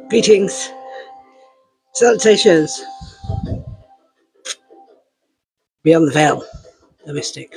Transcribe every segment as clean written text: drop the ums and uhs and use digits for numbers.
Greetings, salutations, beyond the veil, the mystic.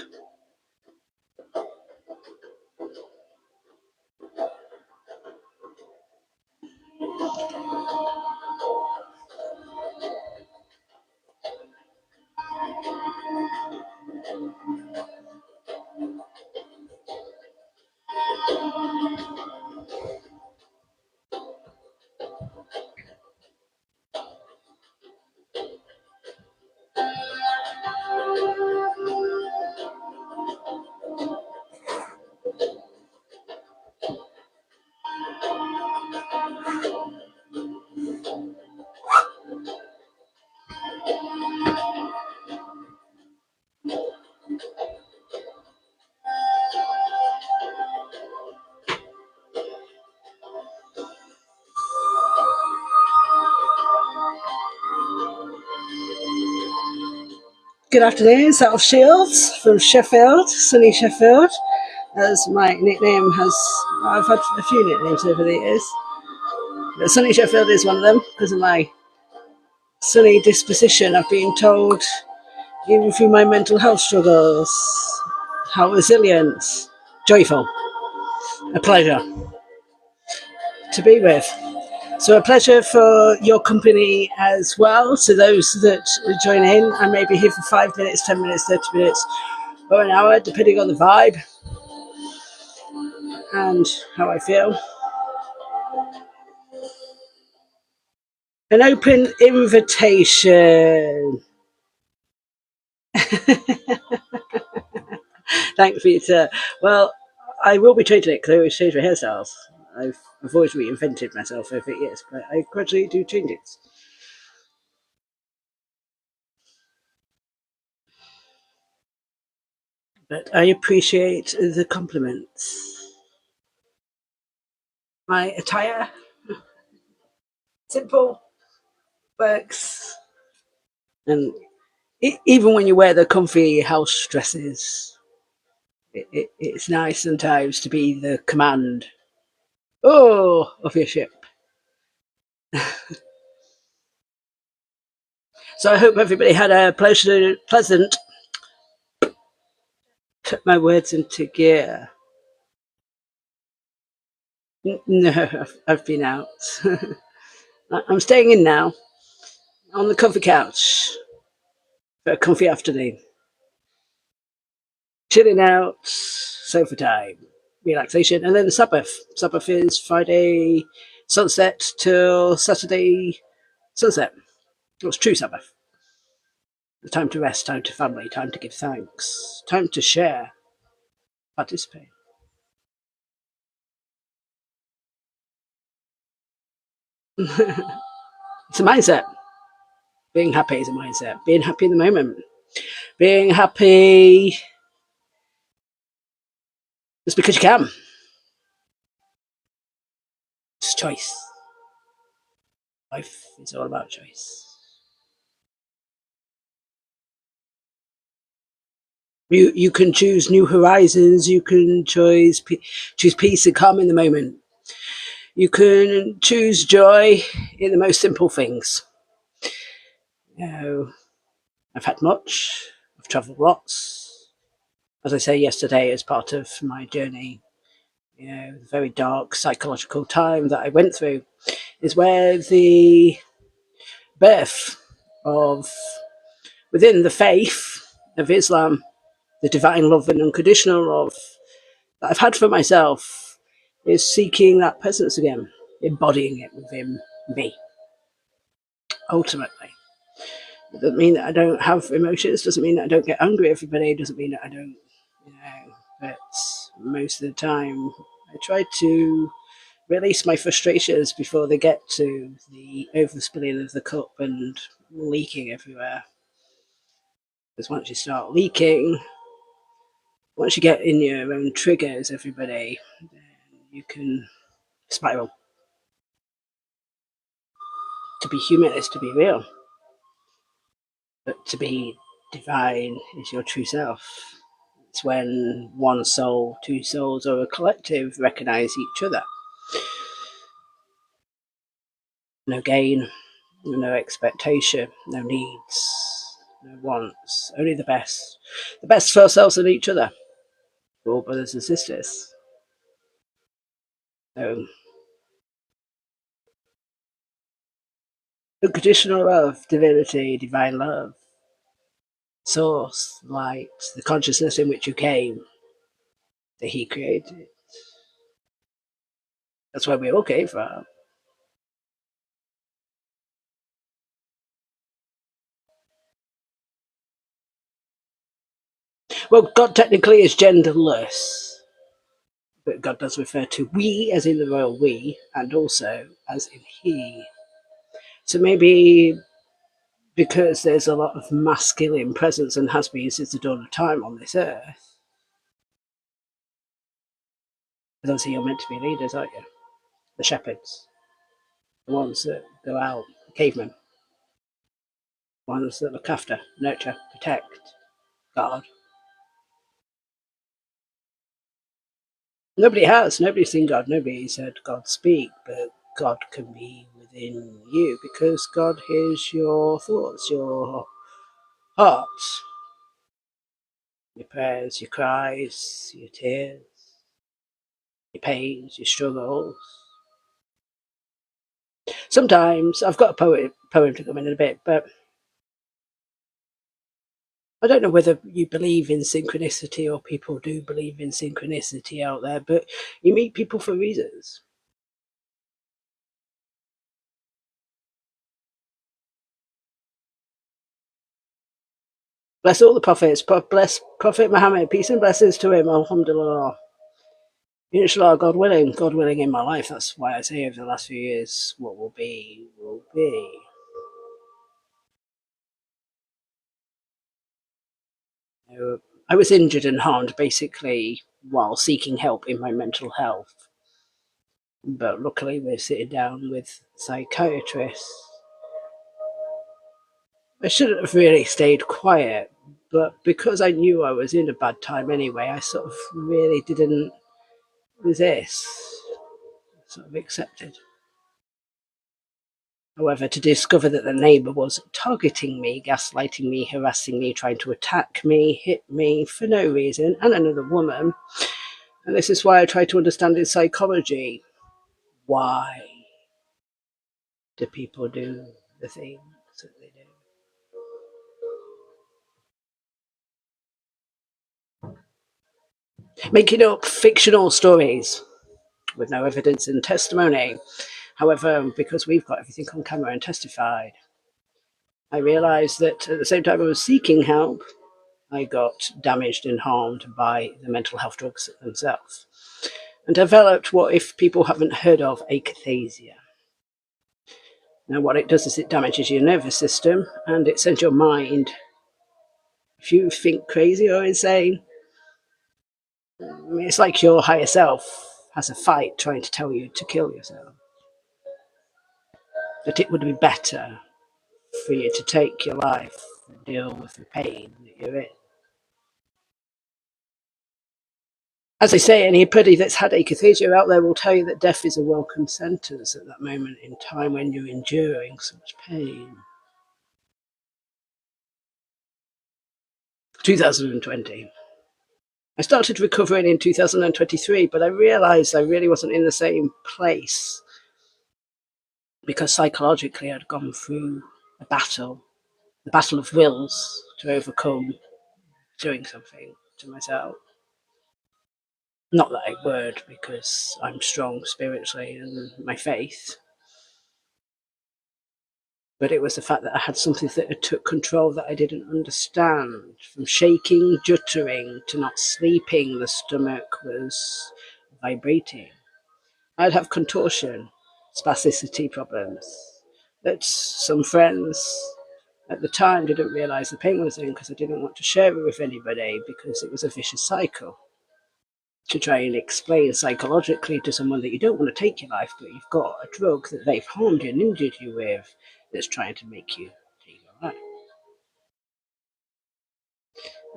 Good afternoon, South Shields from Sheffield, sunny Sheffield, as my nickname has. I've had a few nicknames over the years, but sunny Sheffield is one of them because of my sunny disposition. I've been told, even through my mental health struggles, how resilient, joyful, a pleasure to be with. So a pleasure for your company as well, to those that join in. I may be here for 5 minutes, 10 minutes, 30 minutes, or an hour, depending on the vibe and how I feel. An open invitation. Thanks, Peter. Well, I will be changing it because I always change my hairstyles. I've always reinvented myself over years, but I gradually do change it. But I appreciate the compliments. My attire, simple, works. And even when you wear the comfy house dresses, it's nice sometimes to be the command of your ship. So I hope everybody had a pleasant, put my words into gear. No, I've been out. I'm staying in now on the comfy couch for a comfy afternoon. Chilling out, sofa time, relaxation, and then the Sabbath. Sabbath is Friday sunset till Saturday sunset. It's true Sabbath. The time to rest, time to family, time to give thanks, time to share, participate. It's a mindset. Being happy is a mindset. Being happy in the moment. Being happy just because you can. It's choice. Life is all about choice. You can choose new horizons. You can choose peace and calm in the moment. You can choose joy in the most simple things. You know, I've had much. I've travelled lots. As I say yesterday, as part of my journey, the very dark psychological time that I went through is where the birth of, within the faith of Islam, the divine love and unconditional love that I've had for myself is seeking that presence again, embodying it within me, ultimately. It doesn't mean that I don't have emotions, doesn't mean that I don't get angry at everybody, doesn't mean that I don't, but most of the time I try to release my frustrations before they get to the overspilling of the cup and leaking everywhere. Because once you start leaking, once you get in your own triggers, everybody, then you can spiral. To be human is to be real, but to be divine is your true self. It's when one soul, two souls, or a collective recognize each other. no gain, no expectation, no needs, no wants, only the best. The best for ourselves and each other, for all brothers and sisters. So, unconditional love, divinity, divine love, source, light, the consciousness in which you came, that he created. That's where we all came from. Well, God technically is genderless, but God does refer to we as in the royal we, and also as in he. So maybe because there's a lot of masculine presence and has been since the dawn of time on this earth, because obviously you're meant to be leaders, aren't you? The shepherds, the ones that go out, the cavemen, the ones that look after, nurture, protect, guard. Nobody's seen God, nobody's heard God speak, but God can be within you because God hears your thoughts, your hearts, your prayers, your cries, your tears, your pains, your struggles. Sometimes I've got a poem to come in a bit, but I don't know whether you believe in synchronicity or people do believe in synchronicity out there, but you meet people for reasons. Bless all the prophets. Bless Prophet Muhammad. Peace and blessings to him. Alhamdulillah. Inshallah, God willing in my life. That's why I say over the last few years, what will be, will be. I was injured and harmed basically while seeking help in my mental health. But luckily, we're sitting down with psychiatrists. I shouldn't have really stayed quiet, but because I knew I was in a bad time anyway, I sort of really didn't resist, sort of accepted. However, to discover that the neighbour was targeting me, gaslighting me, harassing me, trying to attack me, hit me for no reason, and another woman, and this is why I try to understand in psychology. Why do people do the things that they do? Making up fictional stories with no evidence and testimony. However, because we've got everything on camera and testified, I realised that at the same time I was seeking help, I got damaged and harmed by the mental health drugs themselves and developed what, if people haven't heard of, akathesia. Now, what it does is it damages your nervous system and it sends your mind, if you think crazy or insane, it's like your higher self has a fight trying to tell you to kill yourself. That it would be better for you to take your life and deal with the pain that you're in. As I say, anybody that's had akathesia out there will tell you that death is a welcome sentence at that moment in time when you're enduring such pain. 2020. I started recovering in 2023, but I realised I really wasn't in the same place because psychologically I'd gone through a battle, the battle of wills to overcome doing something to myself. Not that I would, because I'm strong spiritually and my faith, but it was the fact that I had something that took control that I didn't understand. From shaking, juttering, to not sleeping, the stomach was vibrating. I'd have contortion, spasticity problems. That some friends at the time didn't realise the pain was in because I didn't want to share it with anybody because it was a vicious cycle. To try and explain psychologically to someone that you don't want to take your life, but you've got a drug that they've harmed you and injured you with that's trying to make you take your life.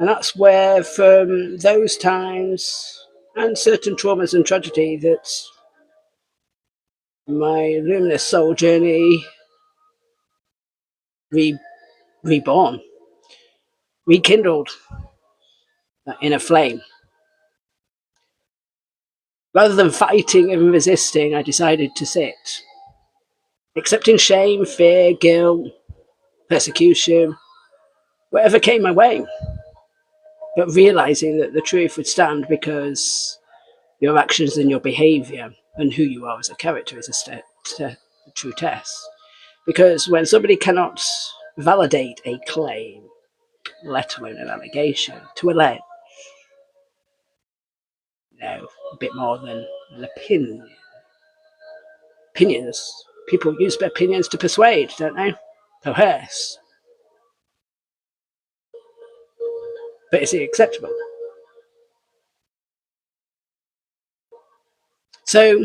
And that's where, from those times and certain traumas and tragedy, that my luminous soul journey reborn, rekindled that inner flame. Rather than fighting and resisting, I decided to sit, accepting shame, fear, guilt, persecution, whatever came my way, but realizing that the truth would stand because your actions and your behavior and who you are as a character is a true test. Because when somebody cannot validate a claim, let alone an allegation, to allege, a bit more than an opinion. Opinions. People use their opinions to persuade, don't they? Coerce. But is it acceptable? So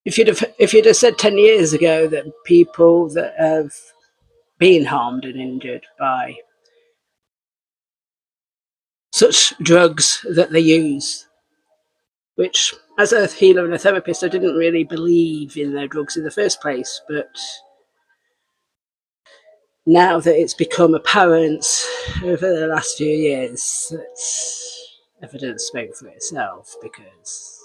if you'd have said 10 years ago that people that have been harmed and injured by such drugs that they use, which as a healer and a therapist, I didn't really believe in their drugs in the first place, but now that it's become apparent over the last few years that evidence spoke for itself, because,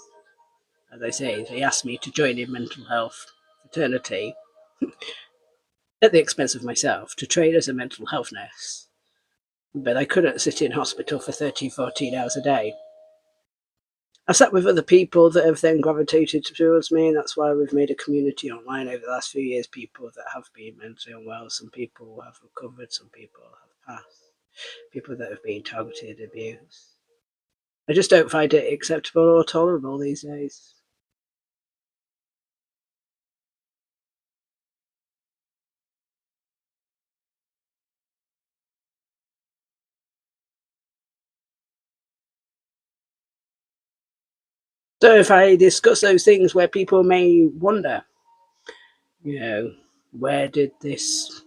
as I say, they asked me to join in mental health fraternity at the expense of myself, to train as a mental health nurse. But I couldn't sit in hospital for 13, 14 hours a day. I've sat with other people that have then gravitated towards me, and that's why we've made a community online over the last few years. People that have been mentally unwell, some people have recovered, some people have passed, people that have been targeted, abused. I just don't find it acceptable or tolerable these days. So if I discuss those things where people may wonder, where did this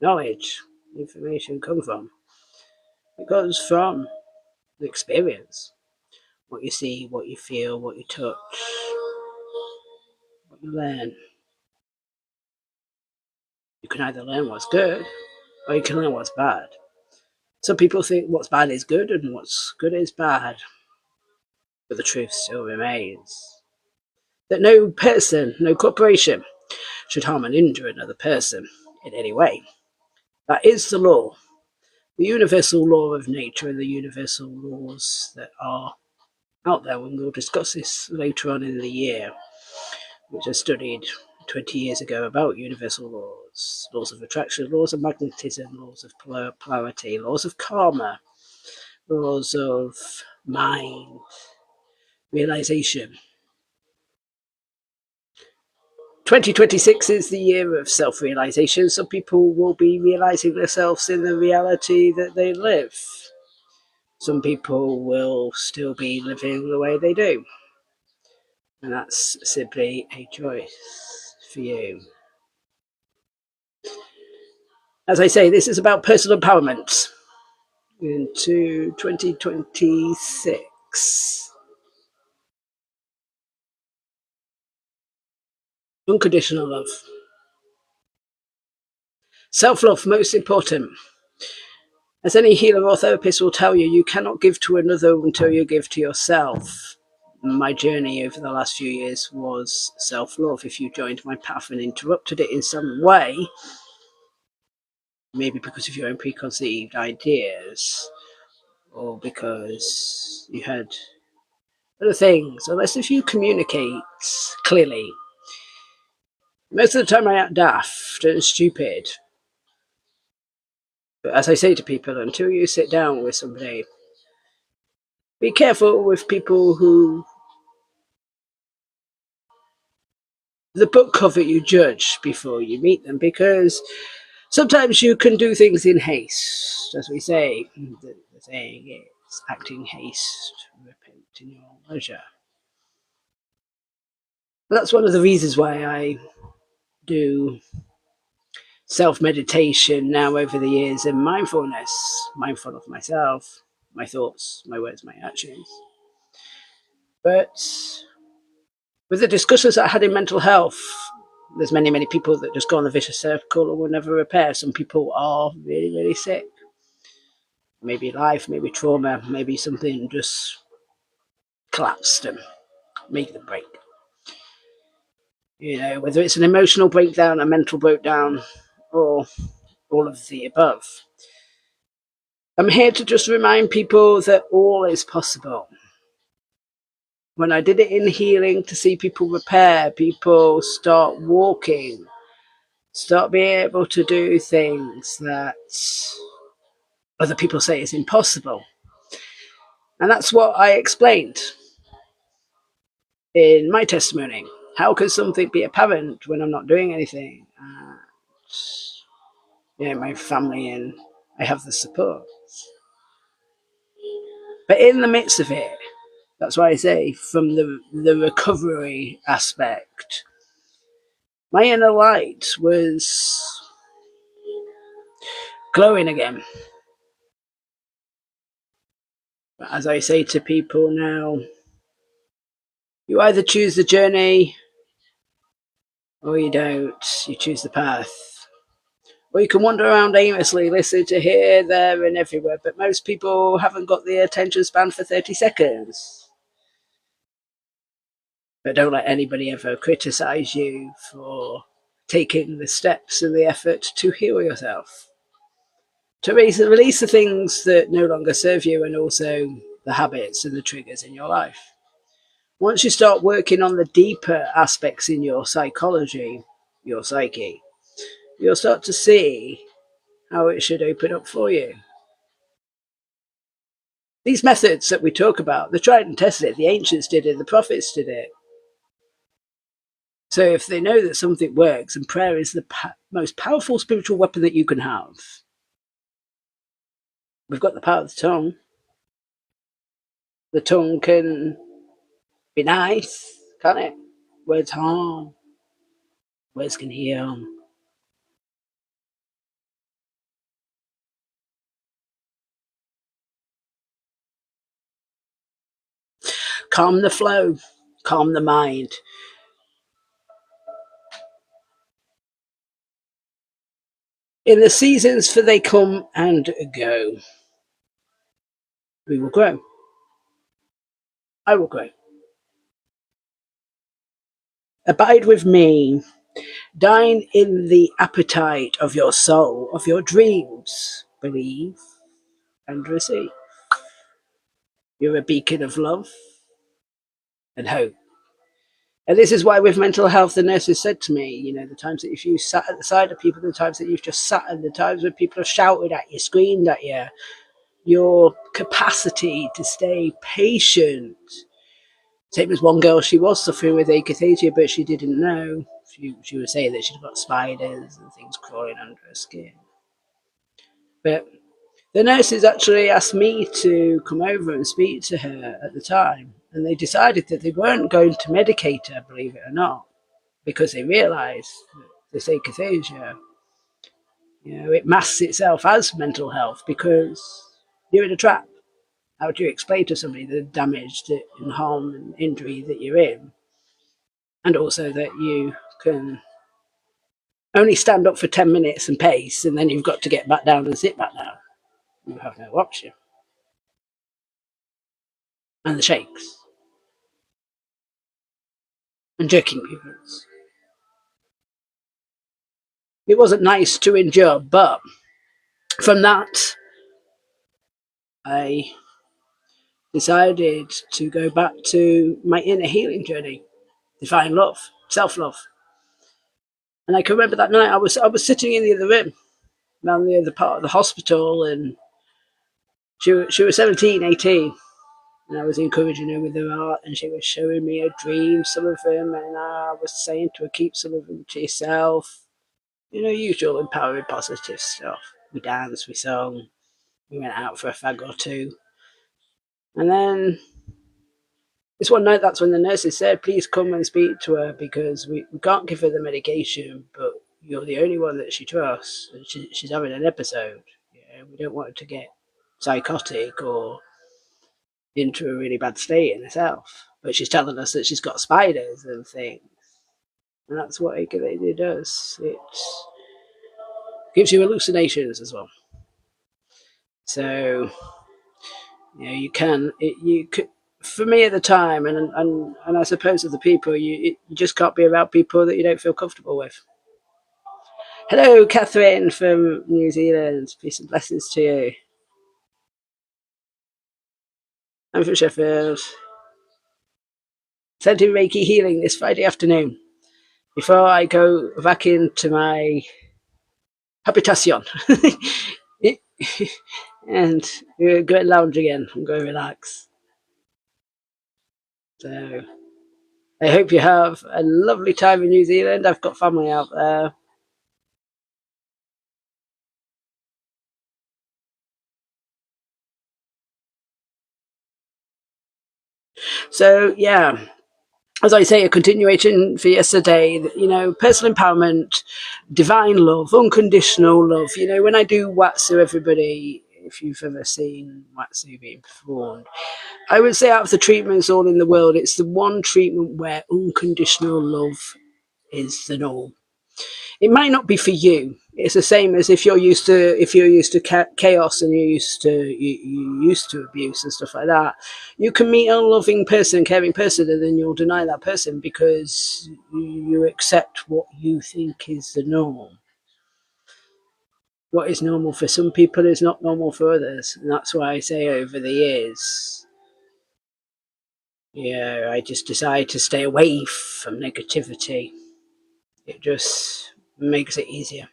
knowledge, information come from? It comes from the experience. What you see, what you feel, what you touch, what you learn. You can either learn what's good or you can learn what's bad. Some people think what's bad is good and what's good is bad, but the truth still remains that no person, no corporation should harm and injure another person in any way. That is the law, the universal law of nature and the universal laws that are out there, and we'll discuss this later on in the year, which I studied 20 years ago about universal laws, laws of attraction, laws of magnetism, laws of polarity, laws of karma, laws of mind, realization. 2026 is the year of self-realization. Some people will be realizing themselves in the reality that they live. Some people will still be living the way they do. And that's simply a choice for you. As I say, this is about personal empowerment into 2026. Unconditional love. Self-love, most important. As any healer or therapist will tell you, you cannot give to another until you give to yourself. My journey over the last few years was self-love. If you joined my path and interrupted it in some way, maybe because of your own preconceived ideas, or because you had other things, unless if you communicate clearly. Most of the time I act daft and stupid. But as I say to people, until you sit down with somebody, be careful with people who the book cover you judge before you meet them, because sometimes you can do things in haste, as we say. The saying is, act in haste, repent in your leisure. That's one of the reasons why I do self-meditation now over the years, and mindfulness, mindful of myself, my thoughts, my words, my actions. But With the discussions that I had in mental health, there's many people that just go on the vicious circle and will never repair. Some people are really sick. Maybe life, maybe trauma, maybe something just collapsed and made them break. You know, whether it's an emotional breakdown, a mental breakdown, or all of the above. I'm here to just remind people that all is possible. When I did it in healing to see people repair, people start walking, start being able to do things that other people say is impossible. And that's what I explained in my testimony. How can something be apparent when I'm not doing anything? My family and I have the support. But in the midst of it, that's why I say from the recovery aspect, my inner light was glowing again. But as I say to people now, you either choose the journey or you don't. You choose the path. Or you can wander around aimlessly, listening to here, there, and everywhere. But most people haven't got the attention span for 30 seconds. But don't let anybody ever criticize you for taking the steps and the effort to heal yourself. To release the things that no longer serve you, and also the habits and the triggers in your life. Once you start working on the deeper aspects in your psychology, your psyche, you'll start to see how it should open up for you. These methods that we talk about, they're tried and tested. The ancients did it, the prophets did it. So if they know that something works, and prayer is the most powerful spiritual weapon that you can have, we've got the power of the tongue. The tongue can be nice, can't it? Words harm. Words can heal. Calm the flow. Calm the mind. In the seasons, for they come and go, we will grow. I will grow. Abide with me. Dine in the appetite of your soul, of your dreams. Believe and receive. You're a beacon of love and hope. And this is why with mental health, the nurses said to me, you know, the times that if you sat at the side of people, the times that you've just sat at, the times when people have shouted at you, screamed at you, your capacity to stay patient. Same as one girl, she was suffering with akathesia, but she didn't know. She was saying that she'd got spiders and things crawling under her skin. But the nurses actually asked me to come over and speak to her at the time, and they decided that they weren't going to medicate her, believe it or not, because they realised that this akathesia, you know, it masks itself as mental health because you're in a trap. How do you explain to somebody the damage and harm and injury that you're in? And also that you can only stand up for 10 minutes and pace, and then you've got to get back down and sit back down. You have no option. And the shakes. And jerking movements. It wasn't nice to endure, but from that, I decided to go back to my inner healing journey, divine love, self-love. And I can remember that night I was sitting in the other room, around the other part of the hospital, and she was 17, 18, and I was encouraging her with her art, and she was showing me her dreams, some of them, and I was saying to her, keep some of them to yourself. You know, usual empowering, positive stuff. We danced, we sung, we went out for a fag or two. And then this one night, that's when the nurses said, please come and speak to her because we can't give her the medication, but you're the only one that she trusts. And she's having an episode. Yeah, we don't want her to get psychotic or into a really bad state in herself. but she's telling us that she's got spiders and things. And that's what akathesia does. It gives you hallucinations as well. So you could. For me at the time, and I suppose other people, you just can't be around people that you don't feel comfortable with. Hello, Catherine from New Zealand. Peace and blessings to you. I'm from Sheffield. Sending Reiki healing this Friday afternoon before I go back into my habitation. And we're going to lounge again and go relax. So I hope you have a lovely time in New Zealand. I've got family out there. So yeah, as I say, a continuation for yesterday, personal empowerment, divine love, unconditional love. When I do Watsu, everybody, if you've ever seen Watsu being performed, I would say out of the treatments all in the world, it's the one treatment where unconditional love is the norm. It might not be for you. It's the same as if you're used to chaos and you're used to abuse and stuff like that. You can meet a loving person, caring person, and then you'll deny that person because you accept what you think is the norm. What is normal for some people is not normal for others, and that's why I say over the years, I just decided to stay away from negativity. It just makes it easier.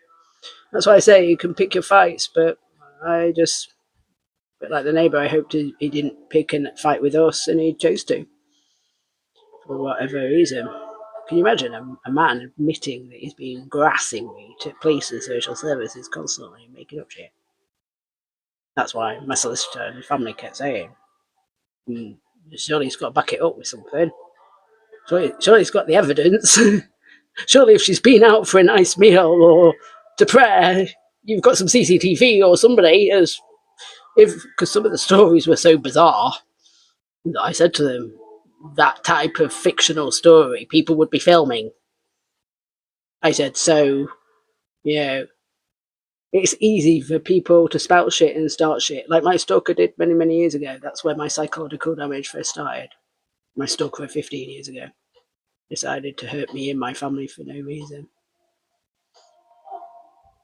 That's why I say you can pick your fights, but but like the neighbour, I hoped he didn't pick and fight with us, and he chose to, for whatever reason. Can you imagine a man admitting that he's been harassing me to police and social services constantly, making up shit? That's why my solicitor and family kept saying, surely he's got to back it up with something. Surely he's got the evidence. Surely if she's been out for a nice meal or to prayer, you've got some CCTV or somebody has. Because some of the stories were so bizarre that I said to them, that type of fictional story people would be filming. I said, so, it's easy for people to spout shit and start shit, like my stalker did many, many years ago. That's where my psychological damage first started. My stalker 15 years ago decided to hurt me and my family for no reason.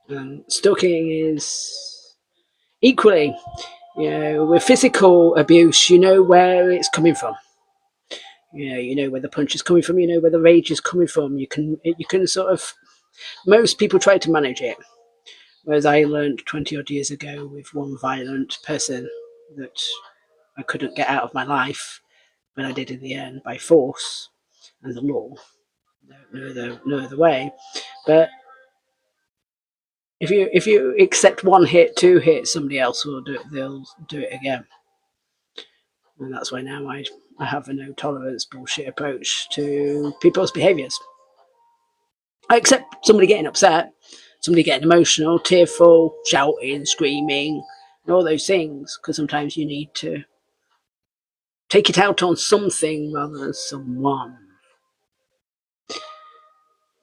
And stalking is equally, with physical abuse, you know where it's coming from. You know where the punch is coming from. You know where the rage is coming from. You can sort of. Most people try to manage it, whereas I learned 20 odd years ago with one violent person that I couldn't get out of my life, but I did in the end by force and the law. No other way. But if you accept one hit, two hits, somebody else will do it. They'll do it again. And that's why now I have a no tolerance bullshit approach to people's behaviours. I accept somebody getting upset, somebody getting emotional, tearful, shouting, screaming, and all those things, because sometimes you need to take it out on something rather than someone.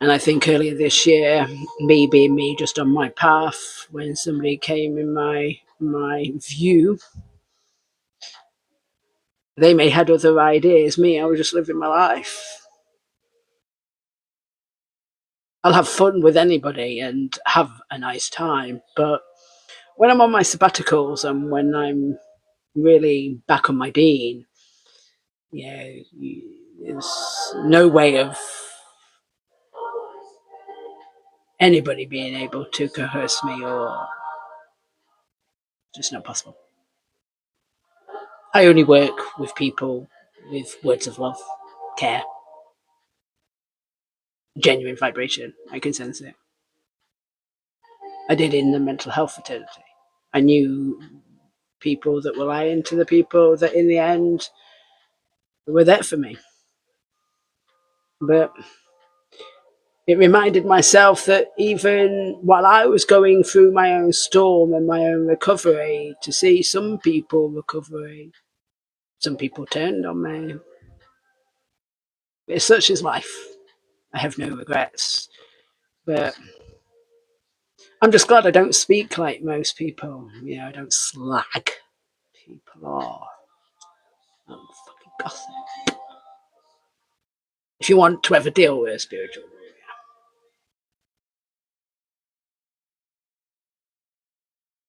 And I think earlier this year, me being me, just on my path, when somebody came in my view, they may had other ideas. Me, I was just living my life. I'll have fun with anybody and have a nice time, but when I'm on my sabbaticals and when I'm really back on my dean, there's no way of anybody being able to coerce me, or just not possible. I only work with people with words of love, care, genuine vibration. I can sense it. I did in the mental health fraternity. I knew people that were lying to the people that in the end were there for me. But it reminded myself that even while I was going through my own storm and my own recovery, to see some people recovering, some people turned on me. But such is life. I have no regrets. But I'm just glad I don't speak like most people. You know, I don't slag people off. I'm fucking gossip. If you want to ever deal with a spiritual warrior.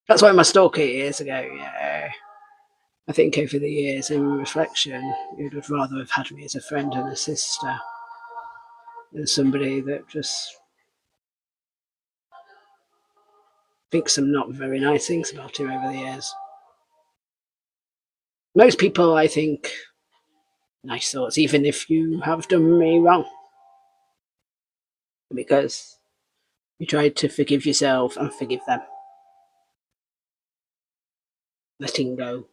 That's why my stalker years ago, yeah. I think over the years, in reflection, you'd have rather have had me as a friend and a sister than somebody that just thinks some not very nice things about you over the years. Most people, I think, nice thoughts, even if you have done me wrong, because you tried to forgive yourself and forgive them. Letting go.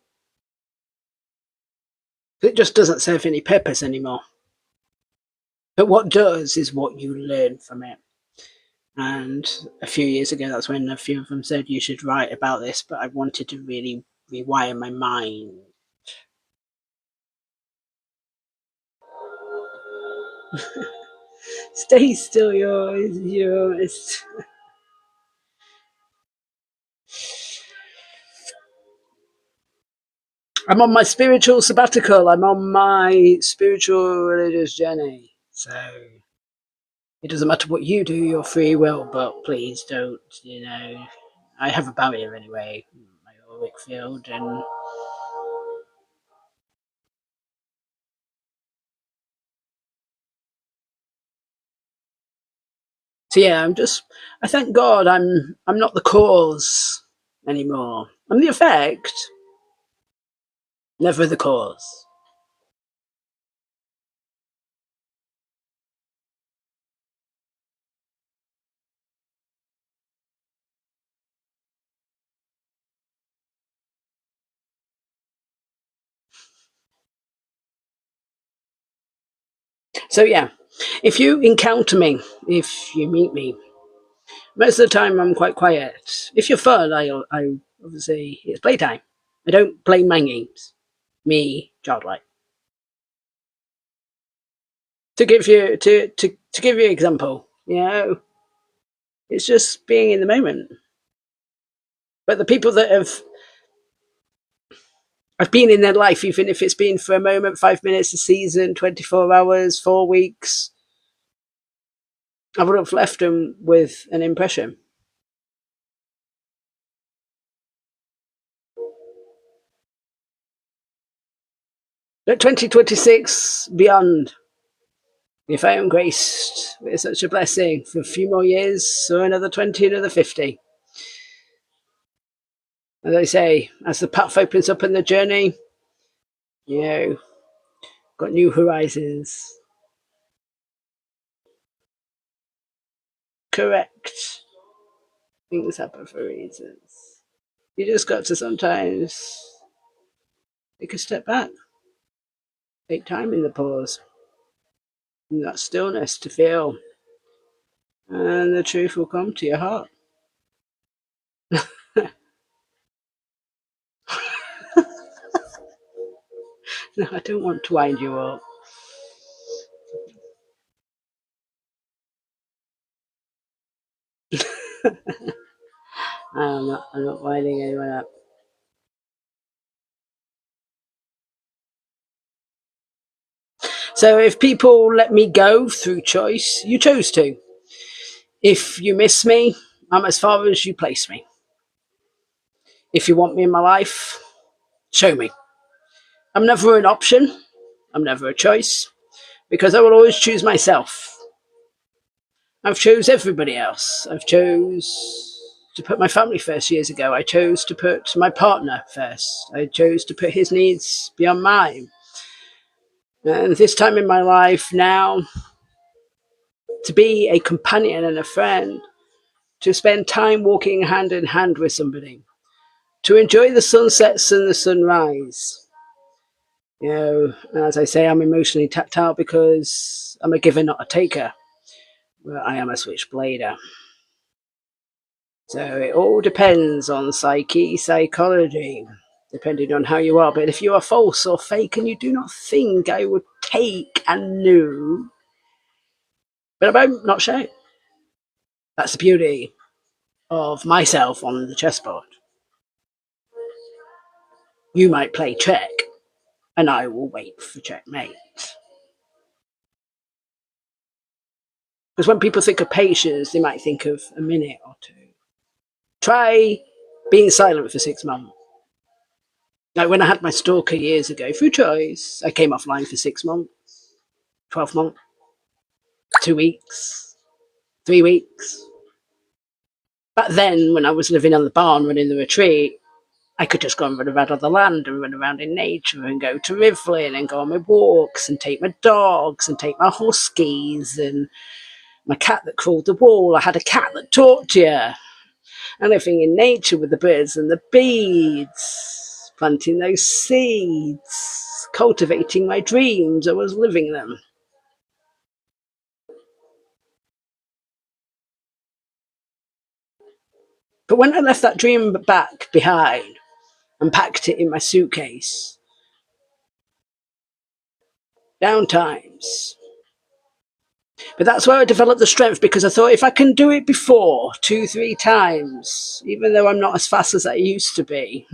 It just doesn't serve any purpose anymore. But what does is what you learn from it. And a few years ago, that's when a few of them said you should write about this, but I wanted to really rewire my mind. Stay still, yours. I'm on my spiritual sabbatical. I'm on my spiritual religious journey. So it doesn't matter what you do, your free will, but please don't, I have a barrier anyway, my auric field, and so yeah, I thank God I'm not the cause anymore. I'm the effect, never the cause. So yeah, if you encounter me, if you meet me, most of the time I'm quite quiet. If you're fun, I obviously it's playtime. I don't play mind games. Me, childlike. To give you an example, it's just being in the moment. But the people that I've been in their life, even if it's been for a moment, 5 minutes, a season, 24 hours, 4 weeks, I would have left them with an impression. But 2026 beyond, if I am graced with such a blessing for a few more years, or another 20, another 50. As I say, as the path opens up in the journey, you know, got new horizons. Correct. Things happen for reasons. You just got to sometimes take a step back, take time in the pause, in that stillness to feel, and the truth will come to your heart. No, I don't want to wind you up. I'm not winding anyone up. So if people let me go through choice, you chose to. If you miss me, I'm as far as you place me. If you want me in my life, show me. I'm never an option. I'm never a choice because I will always choose myself. I've chose everybody else. I've chose to put my family first years ago. I chose to put my partner first. I chose to put his needs beyond mine. And this time in my life now, to be a companion and a friend, to spend time walking hand in hand with somebody, to enjoy the sunsets and the sunrise. As I say, I'm emotionally tactile because I'm a giver, not a taker. But I am a switchblader. So it all depends on psychology. depending on how you are. But if you are false or fake and you do not think I would take and know, but I'm not sure. That's the beauty of myself on the chessboard. You might play check, and I will wait for checkmate. Because when people think of patience, they might think of a minute or two. Try being silent for 6 months. Like when I had my stalker years ago, through choice, I came offline for 6 months, 12 months, 2 weeks, 3 weeks. Back then, when I was living on the barn running the retreat, I could just go and run around on the land and run around in nature and go to Rivlin and go on my walks and take my dogs and take my huskies and my cat that crawled the wall. I had a cat that talked to you. And living in nature with the birds and the bees, planting those seeds, cultivating my dreams. I was living them. But when I left that dream back behind and packed it in my suitcase, down times. But that's where I developed the strength, because I thought if I can do it before 2-3 times, even though I'm not as fast as I used to be,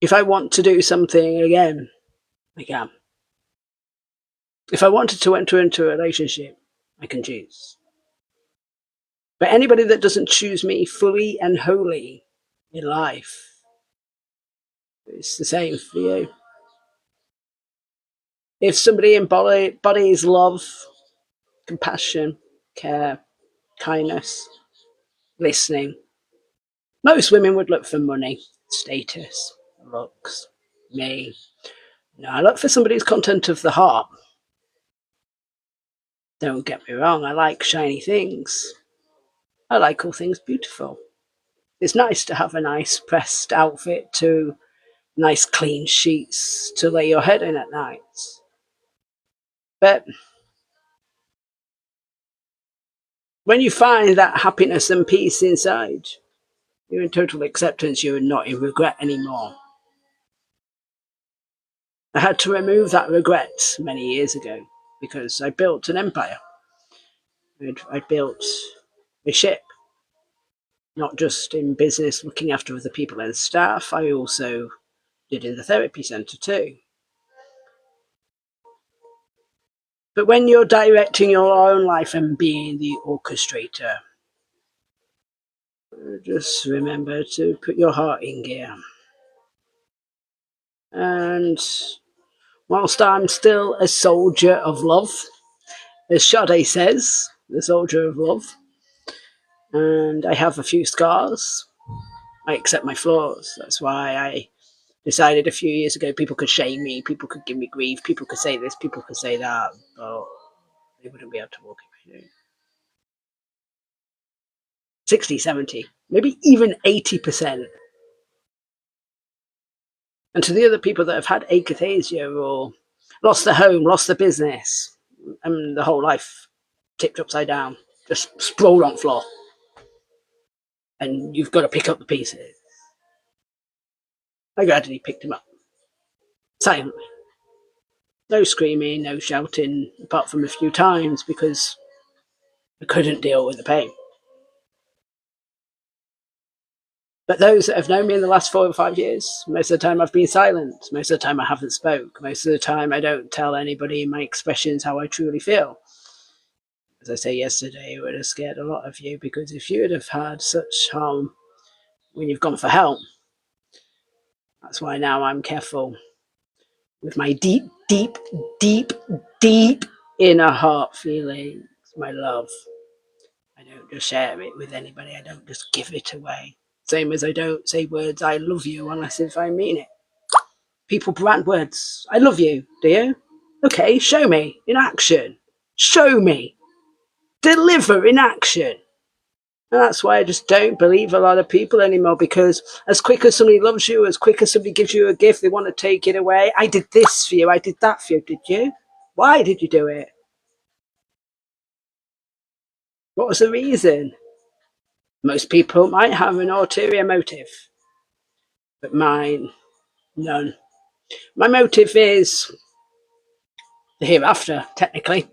if I want to do something again, I can. If I wanted to enter into a relationship, I can choose. But anybody that doesn't choose me fully and wholly in life, it's the same for you. If somebody embodies love, compassion, care, kindness, listening, most women would look for money, status, looks, me. No, I look for somebody who's content of the heart. Don't get me wrong, I like shiny things. I like all things beautiful. It's nice to have a nice pressed outfit, to nice clean sheets to lay your head in at night. But when you find that happiness and peace inside, you're in total acceptance, you're not in regret anymore. I had to remove that regret many years ago because I built an empire. I built a ship, not just in business looking after other people and staff, I also did in the therapy centre too. But when you're directing your own life and being the orchestrator, just remember to put your heart in gear. And whilst I'm still a soldier of love, as Sade says, the soldier of love, and I have a few scars, I accept my flaws. That's why I decided a few years ago people could shame me, people could give me grief, people could say this, people could say that, but they wouldn't be able to walk in my shoes. 60, 70, maybe even 80%. And to the other people that have had akathesia or lost their home, lost their business, and the whole life tipped upside down, just sprawled on the floor, and you've got to pick up the pieces. I gradually picked them up, silently. No screaming, no shouting, apart from a few times because I couldn't deal with the pain. But those that have known me in the last 4 or 5 years, most of the time I've been silent. Most of the time I haven't spoke. Most of the time I don't tell anybody in my expressions how I truly feel. As I say yesterday, it would have scared a lot of you, because if you'd have had such harm when you've gone for help, that's why now I'm careful with my deep, deep, deep, deep inner heart feelings, my love. I don't just share it with anybody. I don't just give it away. Same as I don't say words I love you unless if I mean it. People brand words. I love you, do you? Okay, show me in action. Show me. Deliver in action. And that's why I just don't believe a lot of people anymore, because as quick as somebody loves you, as quick as somebody gives you a gift, they want to take it away. I did this for you. I did that for you. Did you? Why did you do it? What was the reason? Most people might have an ulterior motive. but mine, none. My motive is the hereafter, technically,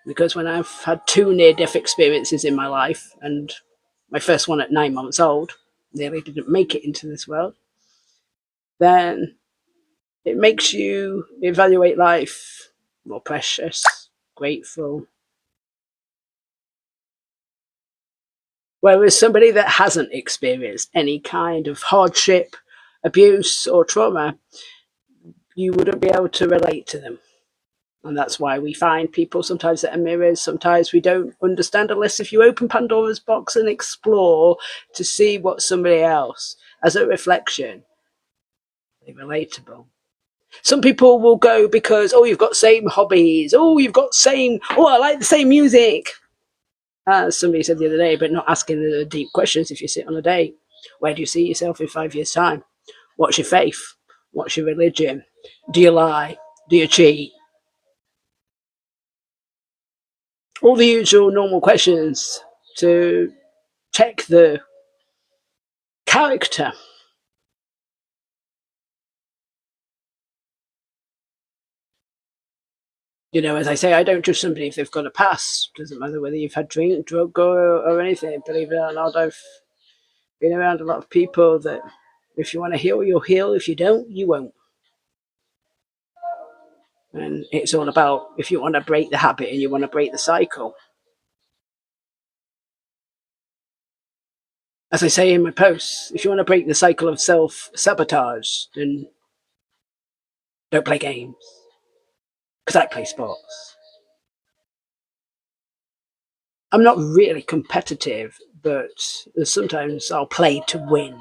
because when I've had two near-death experiences in my life, and my first one at 9 months old, nearly didn't make it into this world, then it makes you evaluate life more precious, grateful. Whereas somebody that hasn't experienced any kind of hardship, abuse, or trauma, you wouldn't be able to relate to them. And that's why we find people sometimes that are mirrors, sometimes we don't understand unless if you open Pandora's box and explore to see what somebody else as a reflection, they're relatable. Some people will go because, oh, you've got same hobbies, oh, you've got same, oh, I like the same music. As somebody said the other day, but not asking the deep questions if you sit on a date. Where do you see yourself in 5 years' time? What's your faith? What's your religion? Do you lie? Do you cheat? All the usual normal questions to check the character. You know, as I say, I don't judge somebody if they've got a past. Doesn't matter whether you've had drink, drug, or anything. Believe it or not, I've been around a lot of people that if you want to heal, you'll heal. If you don't, you won't. And it's all about if you want to break the habit and you want to break the cycle. As I say in my posts, if you want to break the cycle of self-sabotage, then don't play games. Because I play sports. I'm not really competitive, but sometimes I'll play to win.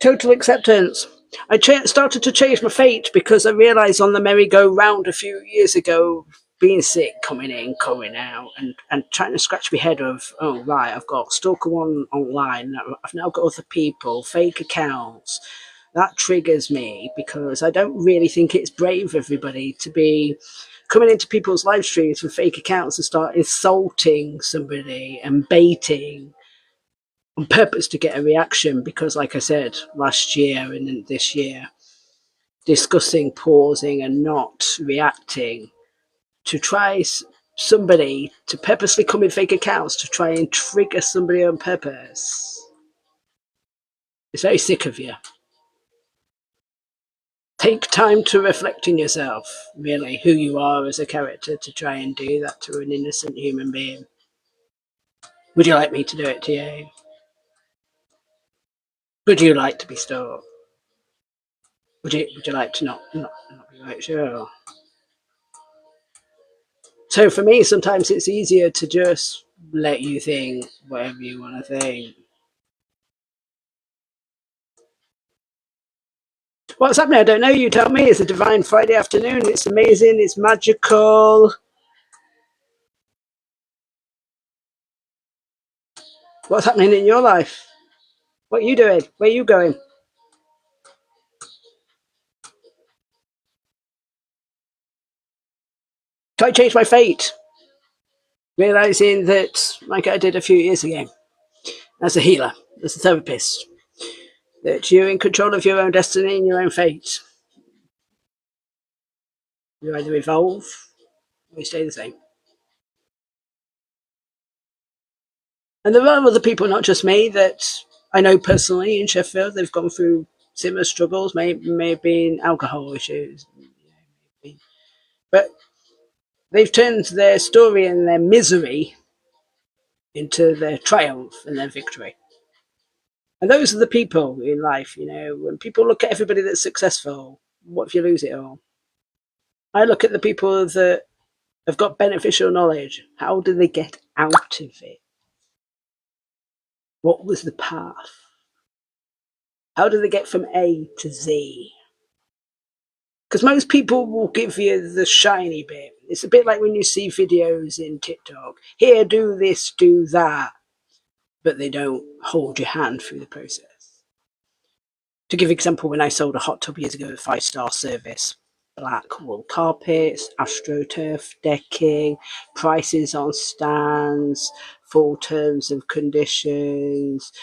Total acceptance. I started to change my fate because I realised on the merry-go-round a few years ago, being sick, coming in, coming out, and trying to scratch my head of, oh, right, I've got Stalker One online, I've now got other people, fake accounts. That triggers me because I don't really think it's brave of everybody to be coming into people's live streams with fake accounts and start insulting somebody and baiting on purpose to get a reaction because, like I said, last year and this year, discussing, pausing and not reacting to try somebody to purposely come in fake accounts to try and trigger somebody on purpose. It's very sick of you. Take time to reflect in yourself, really, who you are as a character to try and do that to an innocent human being. Would you like me to do it to you? Would you like to be stalked? Would you like to not be right sure? So for me, sometimes it's easier to just let you think whatever you want to think. What's happening? I don't know. You tell me. It's a divine Friday afternoon. It's amazing. It's magical. What's happening in your life? What are you doing? Where are you going? Can I change my fate? Realizing that, like I did a few years ago, as a healer, as a therapist, that you're in control of your own destiny and your own fate. You either evolve or you stay the same. And there are other people, not just me, that I know personally in Sheffield. They've gone through similar struggles, may have been alcohol issues, but they've turned their story and their misery into their triumph and their victory. And those are the people in life, you know, when people look at everybody that's successful, what if you lose it all? I look at the people that have got beneficial knowledge. How do they get out of it? What was the path? How do they get from A to Z? Because most people will give you the shiny bit. It's a bit like when you see videos in TikTok. Here, do this, do that. But they don't hold your hand through the process. To give example, when I sold a hot tub years ago, a 5-star service, black wool carpets, astroturf decking, prices on stands, full terms and conditions,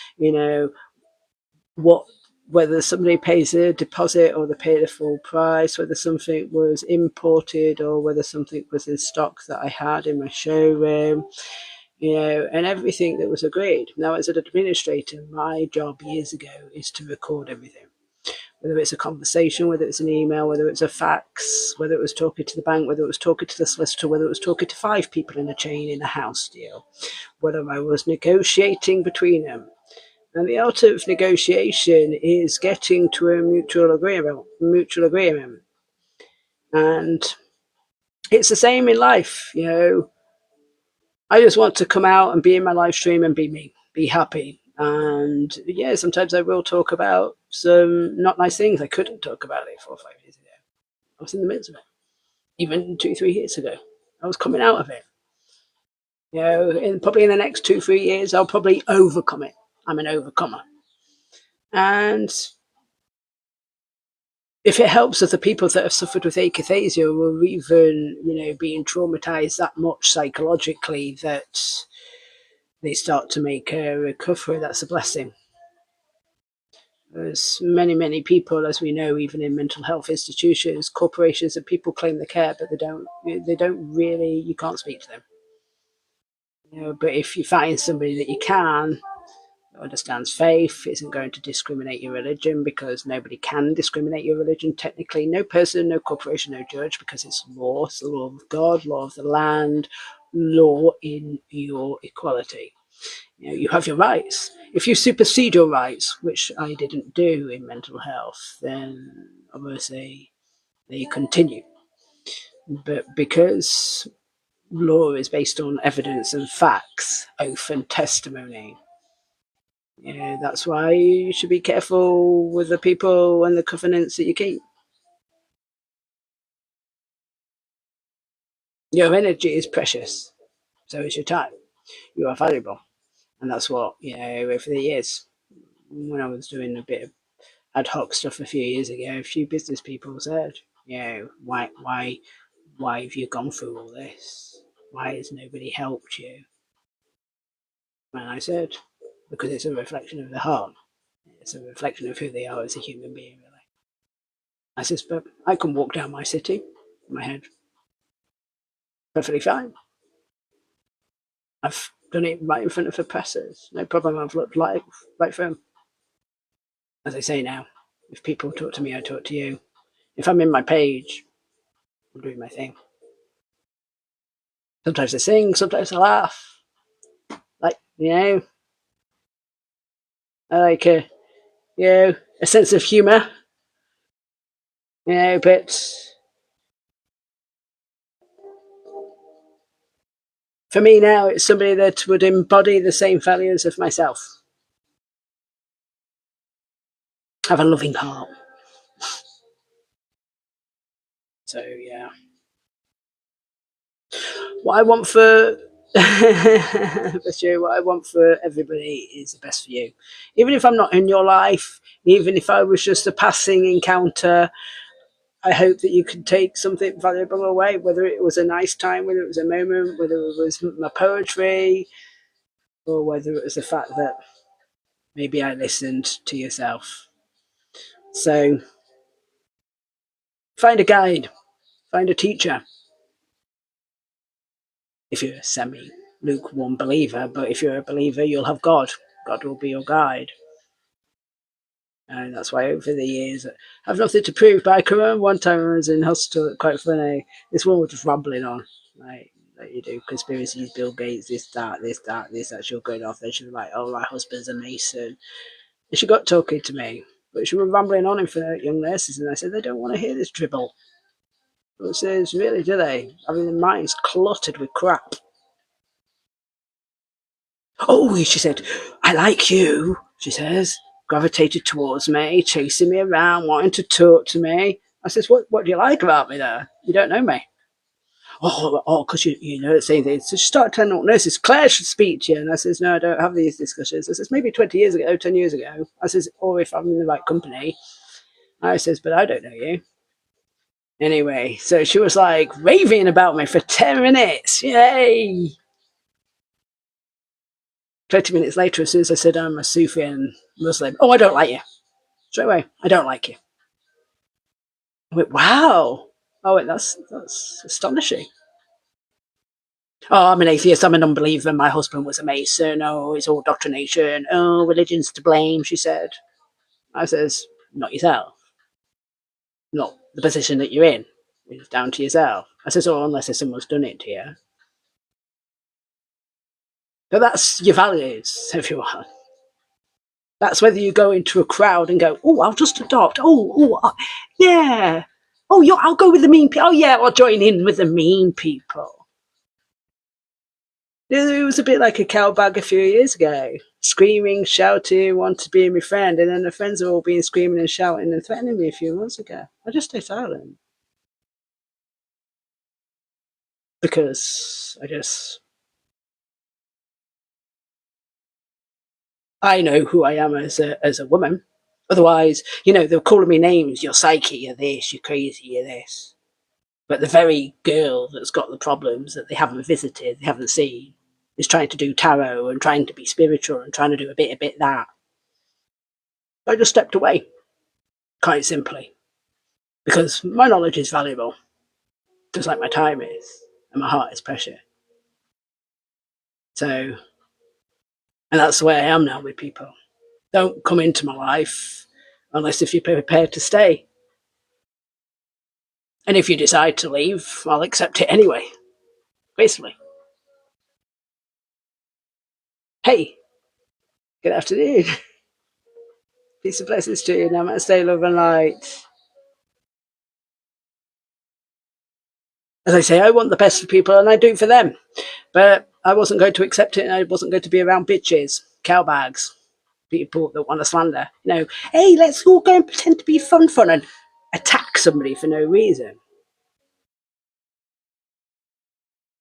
what whether somebody pays a deposit or they pay the full price, whether something was imported or whether something was in stock that I had in my showroom, and everything that was agreed. Now, as an administrator, my job years ago is to record everything. Whether it's a conversation, whether it's an email, whether it's a fax, whether it was talking to the bank, whether it was talking to the solicitor, whether it was talking to 5 people in a chain in a house deal, whether I was negotiating between them. And the art of negotiation is getting to a mutual agreement. And it's the same in life, I just want to come out and be in my live stream and be me, be happy. And yeah, sometimes I will talk about some not nice things. I couldn't talk about it 4 or 5 years ago. I was in the midst of it. Even 2-3 years ago, I was coming out of it. Probably in the next 2-3 years, I'll probably overcome it. I'm an overcomer. And if it helps other people that have suffered with akathesia or even, being traumatized that much psychologically that they start to make a recovery, that's a blessing. There's many, many people, as we know, even in mental health institutions, corporations, and people claim they care, but they don't really, you can't speak to them. But if you find somebody that you can, understands faith, isn't going to discriminate your religion, because nobody can discriminate your religion technically. No person, no corporation, no judge, because it's law. It's the law of God, law of the land, law in your equality. You have your rights. If you supersede your rights, which I didn't do in mental health, then obviously they continue. But because law is based on evidence and facts, oath and testimony, that's why you should be careful with the people and the covenants that you keep. Your energy is precious, so is your time. You are valuable. And that's what, over the years, when I was doing a bit of ad hoc stuff a few years ago, a few business people said, why have you gone through all this? Why has nobody helped you? And I said, because it's a reflection of the heart. It's a reflection of who they are as a human being, really. I said, but I can walk down my city, my head, perfectly fine. I've done it right in front of the presses. No problem. I've looked right for them. As I say now, if people talk to me, I talk to you. If I'm in my page, I'm doing my thing. Sometimes I sing, sometimes I laugh. I like a sense of humour. But for me now, it's somebody that would embody the same values of myself. Have a loving heart. So, yeah. What I want for what I want for everybody is the best for you. Even if I'm not in your life, even if I was just a passing encounter, I hope that you can take something valuable away, whether it was a nice time, whether it was a moment, whether it was my poetry, or whether it was the fact that maybe I listened to yourself. So find a guide, find a teacher. If you're a semi-lukewarm believer, but if you're a believer, you'll have God. God will be your guide. And that's why over the years, I have nothing to prove. But I can remember one time I was in hospital, quite funny. This woman was just rambling on, like you do, conspiracies, Bill Gates, this, that, she was going off. Then she was like, oh, my husband's a Mason. And she got talking to me. But she was rambling on in front of young nurses. And I said, they don't want to hear this dribble. But says, really, do they? I mean, their mind's cluttered with crap. Oh, she said, I like you, she says, gravitated towards me, chasing me around, wanting to talk to me. I says, what do you like about me there? You don't know me. because you know, saying things. So she started telling all nurses, Claire should speak to you. And I says, no, I don't have these discussions. I says, maybe 20 years ago, 10 years ago. I says, or if I'm in the right company. I says, but I don't know you. Anyway, so she was like raving about me for 10 minutes. Yay! 20 minutes later, as soon as I said I'm a Sufi and Muslim, oh, I don't like you. Straight away, I don't like you. I went, wow. I went, that's astonishing. Oh, I'm an atheist. I'm an unbeliever. My husband was a Mason. Oh, it's all doctrination. Oh, religion's to blame, she said. I says, not yourself. Not the position that you're in. It's down to yourself. I says, oh, unless someone's done it to you. But that's your values, everyone. That's whether you go into a crowd and go, oh, I'll just adopt. Yeah. Oh, I'll go with the mean people. Oh, yeah, I'll join in with the mean people. It was a bit like a cowbag a few years ago. Screaming, shouting, want to be my friend. And then the friends are all being screaming and shouting and threatening me a few months ago. I just stay silent. Because I know who I am as a woman. Otherwise, they're calling me names. You're psyche, you're this, you're crazy, you're this. But the very girl that's got the problems that they haven't visited, they haven't seen, is trying to do tarot and trying to be spiritual and trying to do a bit that. I just stepped away, quite simply, because my knowledge is valuable, just like my time is, and my heart is precious. So, and that's the way I am now with people. Don't come into my life unless if you're prepared to stay. And if you decide to leave, I'll accept it anyway, basically. Hey, good afternoon. Peace and blessings to you. Namaste, love and light. As I say, I want the best for people and I do it for them. But I wasn't going to accept it and I wasn't going to be around bitches, cowbags, people that want to slander. Hey, let's all go and pretend to be fun and attack somebody for no reason.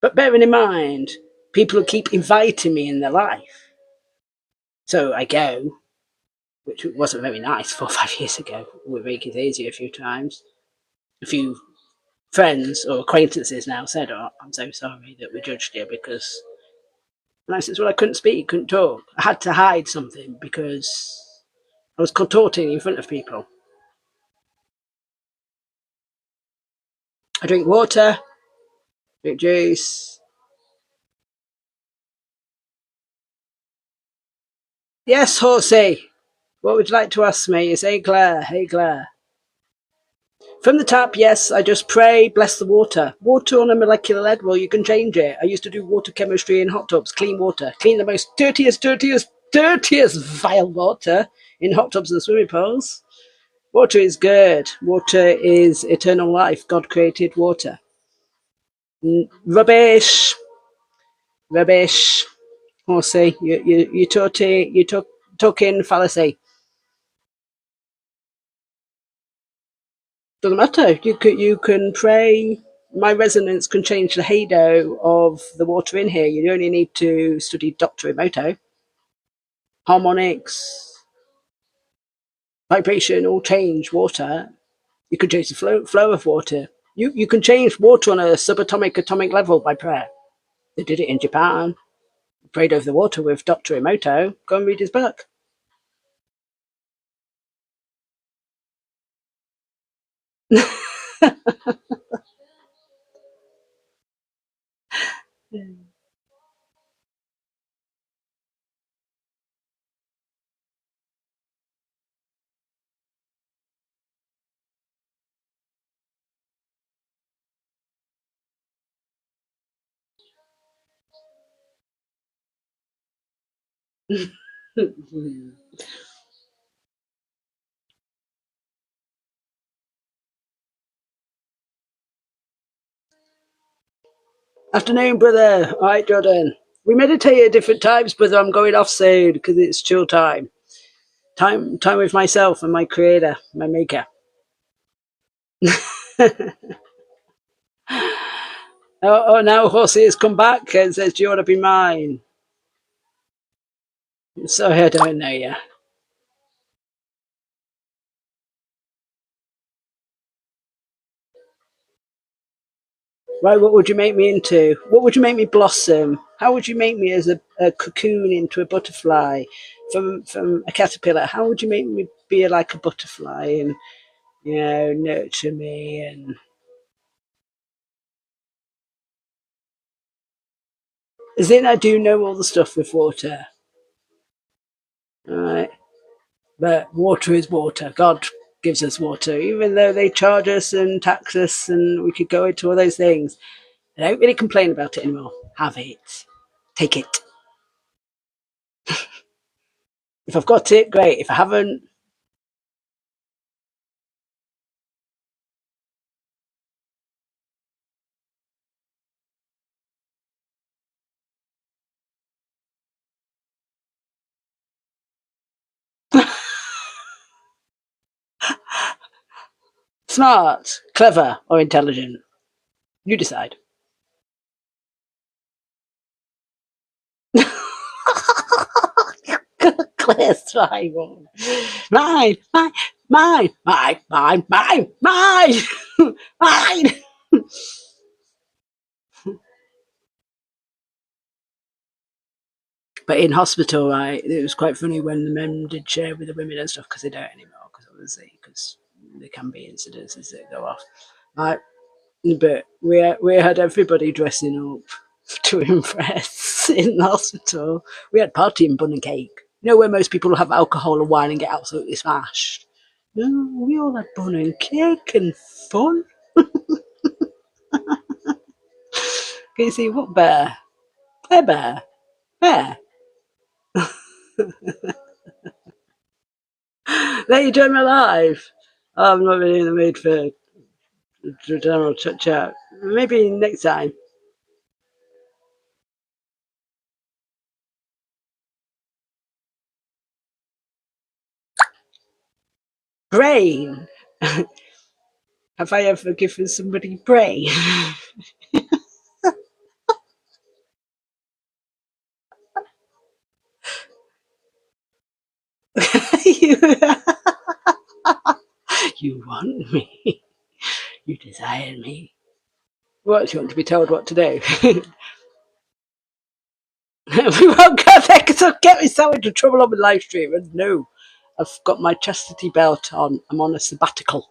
But bearing in mind, people will keep inviting me in their life. So I go, which wasn't very nice 4 or 5 years ago. With akathesia a few times. A few friends or acquaintances now said, oh, I'm so sorry that we judged you because... And I said, well, I couldn't speak, couldn't talk. I had to hide something because I was contorting in front of people. I drink water, drink juice. Yes, horsey. What would you like to ask me? It's hey Claire, hey Claire. From the tap, yes, I just pray, bless the water. Water on a molecular level, you can change it. I used to do water chemistry in hot tubs, clean water. Clean the most dirtiest vile water in hot tubs and swimming pools. Water is good. Water is eternal life. God created water. Rubbish. Horsey, you talking fallacy. Doesn't matter. You can pray. My resonance can change the halo of the water in here. You only need to study Dr. Emoto. Harmonics, vibration, all change water. You can change the flow of water. You can change water on a subatomic atomic level by prayer. They did it in Japan. Prayed over the water with Dr. Emoto. Go and read his book. Afternoon, brother. All right, Jordan. We meditate at different times, brother. I'm going off soon because it's chill time. Time with myself and my creator, my maker. Now Horsey has come back and says, "Do you want to be mine?" So I don't know yet. Right, what would you make me into? What would you make me blossom? How would you make me as a cocoon into a butterfly from a caterpillar? How would you make me be like a butterfly and nurture me? And as in, I do know all the stuff with water, all right? But water is water. God gives us water, even though they charge us and tax us, and we could go into all those things. I don't really complain about it anymore. Have it, take it. If I've got it, great. If I haven't, smart, clever, or intelligent, you decide. Clear strike one. Mine, mine, mine, mine, mine, mine, mine, mine. But in hospital, right, it was quite funny when the men did share with the women and stuff because they don't anymore because obviously because there can be incidences that go off. Right, but we had everybody dressing up to impress in the hospital. We had party and bun and cake. You know where most people have alcohol and wine and get absolutely smashed. No, we all had bun and cake and fun. Can you see what bear? Bear, bear, bear. Let you join my live. I'm not really in the mood for general chit chat. Maybe next time. Brain. Have I ever given somebody brain? you, you want me. You desire me. What, do you want to be told what to do? We won't go there because I'll get myself into trouble on the live stream. And no, I've got my chastity belt on. I'm on a sabbatical.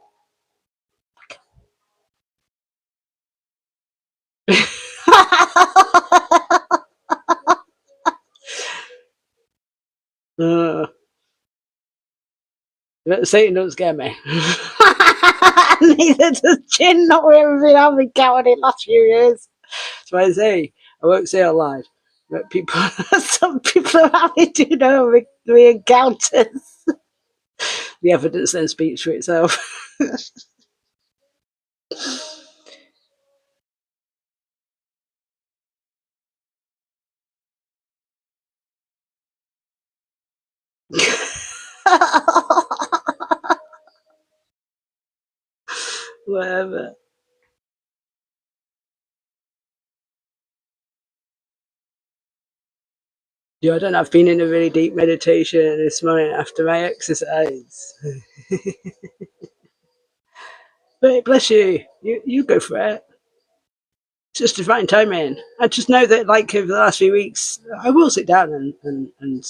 uh, Satan don't scare me. Neither does Chin, not with everything I've encountered in the last few years. That's why I say, I won't say it live. But people, some people are having to know the encounters. The evidence then speaks for itself. Whatever. Yeah, I don't know. I've been in a really deep meditation this morning after my exercise. But bless you. You go for it. It's just divine timing. I just know that, like, over the last few weeks, I will sit down and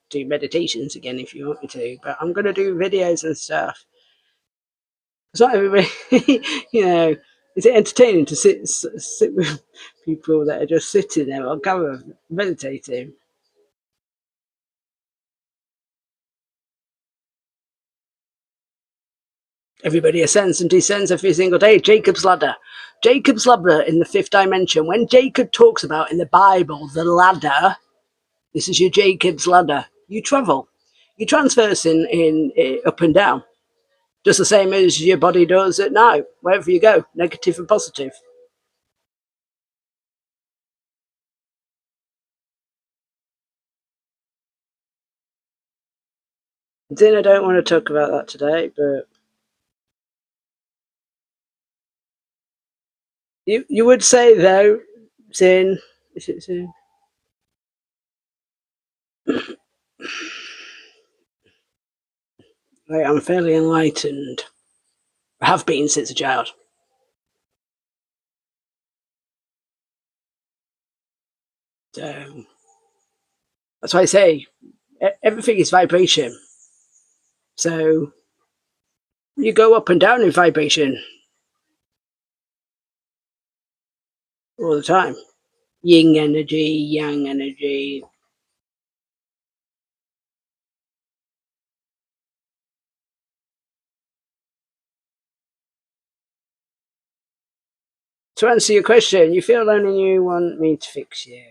do meditations again if you want me to. But I'm going to do videos and stuff. It's not everybody, Is it entertaining to sit with people that are just sitting there on camera meditating? Everybody ascends and descends every single day. Jacob's ladder. Jacob's ladder in the fifth dimension. When Jacob talks about in the Bible the ladder, this is your Jacob's ladder. You travel. You transverse in up and down, just the same as your body does at night, wherever you go, negative and positive. Then I don't want to talk about that today, but You would say though, Zin, is it Zin? I'm fairly enlightened. I have been since a child. So that's why I say everything is vibration. So you go up and down in vibration all the time. Yin energy, yang energy. To answer your question, you feel lonely and you want me to fix you.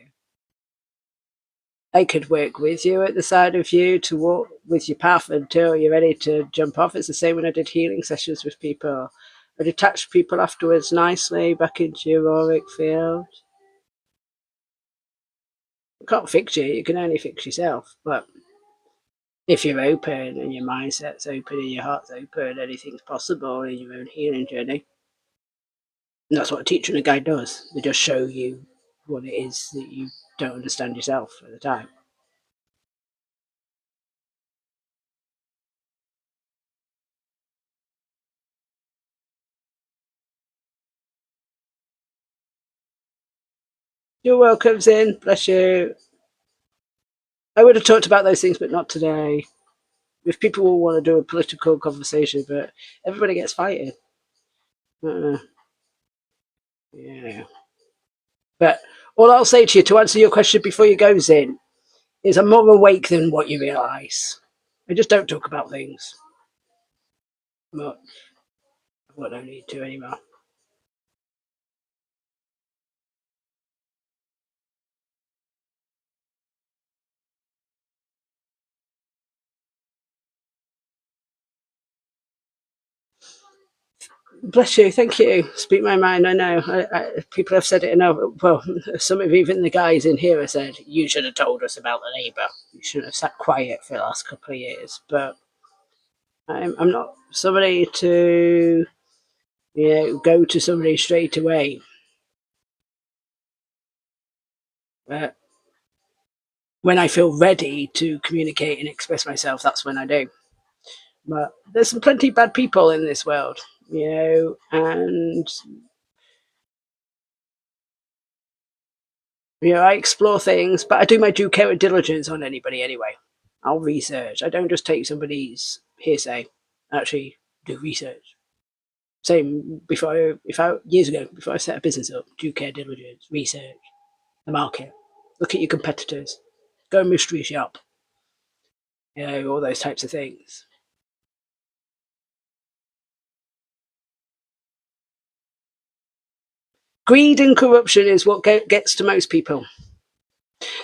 I could work with you at the side of you to walk with your path until you're ready to jump off. It's the same when I did healing sessions with people. I detached people afterwards nicely back into your auric field. I can't fix you, you can only fix yourself. But if you're open and your mindset's open and your heart's open, anything's possible in your own healing journey. And that's what a teacher and a guide does. They just show you what it is that you don't understand yourself at the time. You're welcome, Zin. Bless you. I would have talked about those things, but not today. If people will want to do a political conversation, but everybody gets fighting. Yeah. But all I'll say to you to answer your question before you go, Zin, is I'm more awake than what you realise. I just don't talk about things. But I don't need to anymore. Bless you, thank you. Speak my mind. I know. People have said it enough. Well, some of even the guys in here have said you should have told us about the neighbour. You should have sat quiet for the last couple of years. But I'm not somebody to go to somebody straight away. But when I feel ready to communicate and express myself, that's when I do. But there's some plenty of bad people in this world, and I explore things, but I do my due care and diligence on anybody anyway. I'll research. I don't just take somebody's hearsay. I actually do research. Same if I years ago, before I set a business up, due care diligence, research the market, look at your competitors, go mystery shop, all those types of things. Greed and corruption is what gets to most people.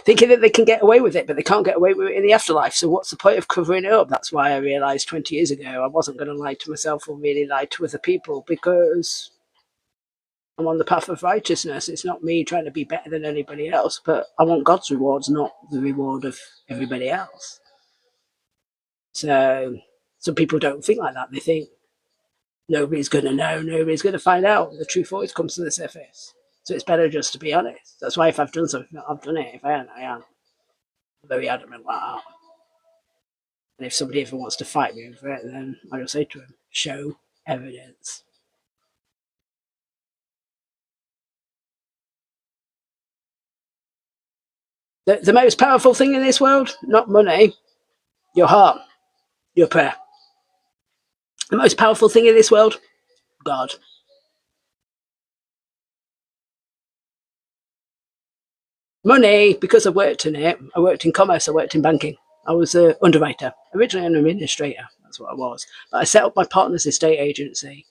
Thinking that they can get away with it, but they can't get away with it in the afterlife. So what's the point of covering it up? That's why I realised 20 years ago I wasn't going to lie to myself or really lie to other people, because I'm on the path of righteousness. It's not me trying to be better than anybody else, but I want God's rewards, not the reward of everybody else. So some people don't think like that. They think nobody's going to know, nobody's going to find out. The truth always comes to the surface. So it's better just to be honest. That's why if I've done something, I've done it. If I haven't, I am very adamant like that. And if somebody ever wants to fight me over it, then I will say to him, show evidence. The most powerful thing in this world, not money, your heart, your prayer. The most powerful thing in this world, God. Money, because I worked in it, I worked in commerce, I worked in banking. I was an underwriter, originally an administrator, that's what I was. But I set up my partner's estate agency,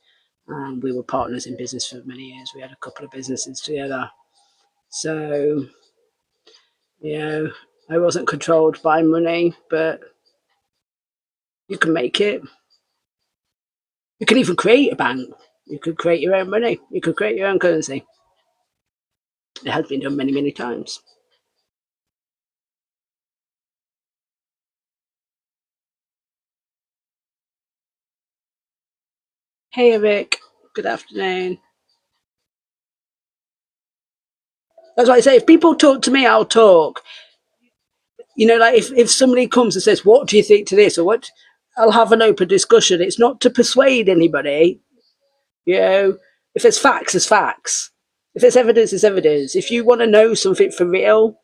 and we were partners in business for many years. We had a couple of businesses together. So, I wasn't controlled by money, but you can make it. You can even create a bank. You could create your own money. You could create your own currency. It has been done many, many times. Hey, Eric. Good afternoon. That's why I say, if people talk to me, I'll talk. You know, like if somebody comes and says, what do you think to this? Or what, I'll have an open discussion. It's not to persuade anybody. You know, if there's facts, there's facts. If there's evidence, there's evidence. If you want to know something for real,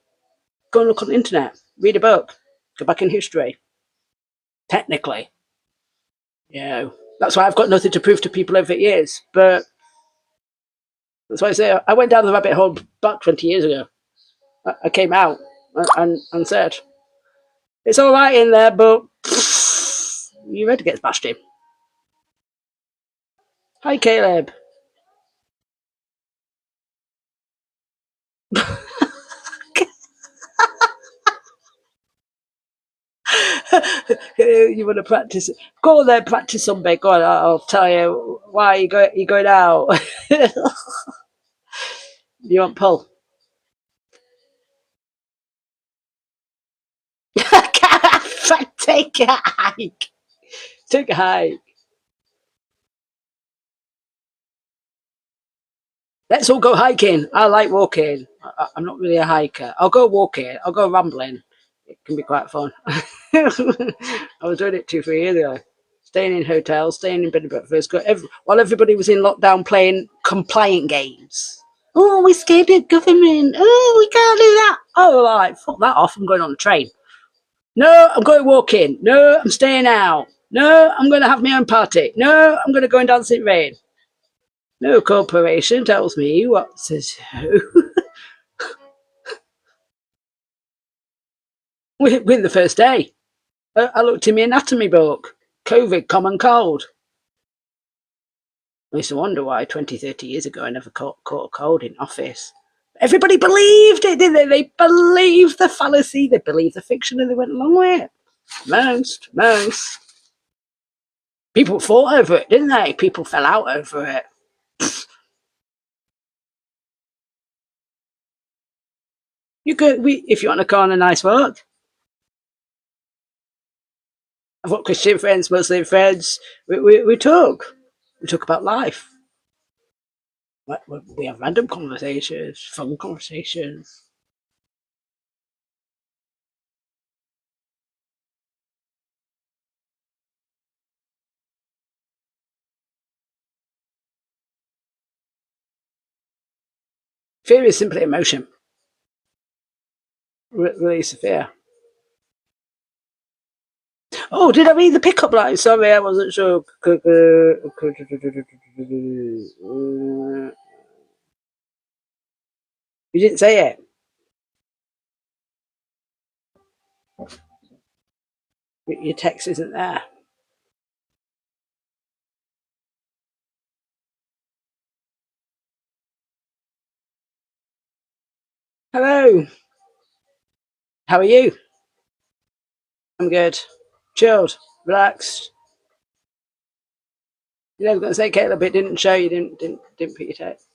go and look on the internet, read a book, go back in history. Technically, you know, that's why I've got nothing to prove to people over years. But that's why I say I went down the rabbit hole back 20 years ago. I came out and said, it's all right in there, but you're ready to get bashed in. Hi, Caleb. You want to practice? Go there, practice some bit. Go on, I'll tell you why you're going out. You want pull? Take a hike. Take a hike. Let's all go hiking. I like walking. I'm not really a hiker. I'll go walking. I'll go rambling. It can be quite fun. I was doing it 2-3 years ago. Staying in hotels, staying in bed and breakfast, while everybody was in lockdown playing compliant games. Oh, we're scared of government. Oh, we can't do that. Oh, like, fuck that off. I'm going on the train. No, I'm going walking. No, I'm staying out. No, I'm going to have my own party. No, I'm going to go and dance in rain. No corporation tells me what to do. Within the first day, I looked in my anatomy book. COVID, common cold. I used to wonder why 20, 30 years ago I never caught a cold in office. Everybody believed it, didn't they? They believed the fallacy, they believed the fiction, and they went along with it. Most. People fought over it, didn't they? People fell out over it. You could, if you want to go on a nice walk. I've got Christian friends, Muslim friends. We talk. We talk about life. We have random conversations, fun conversations. Fear is simply emotion. Release of fear. Oh, did I read the pickup line? Sorry, I wasn't sure. You didn't say it. Your text isn't there. Hello. How are you? I'm good. Chilled. Relaxed. You know, I was going to say, Caleb, it didn't show. You didn't put your text.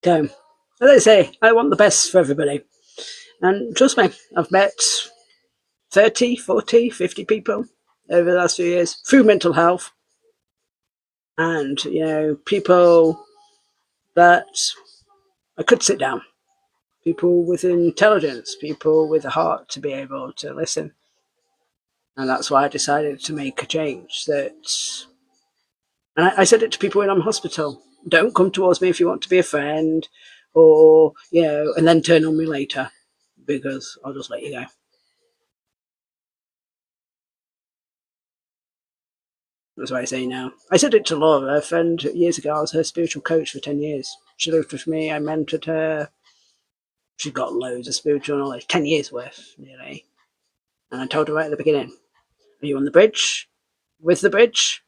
So, as I say, I want the best for everybody. And trust me, I've met 30, 40, 50 people over the last few years through mental health. And, you know, people that I could sit down, people with intelligence, people with a heart to be able to listen. And that's why I decided to make a change. And I said it to people when I'm in hospital. Don't come towards me if you want to be a friend or, you know, and then turn on me later because I'll just let you go. That's what I say now. I said it to Laura, a friend, years ago. I was her spiritual coach for 10 years. She lived with me. I mentored her. She got loads of spiritual knowledge, 10 years worth, nearly. And I told her right at the beginning, are you on the bridge? With the bridge?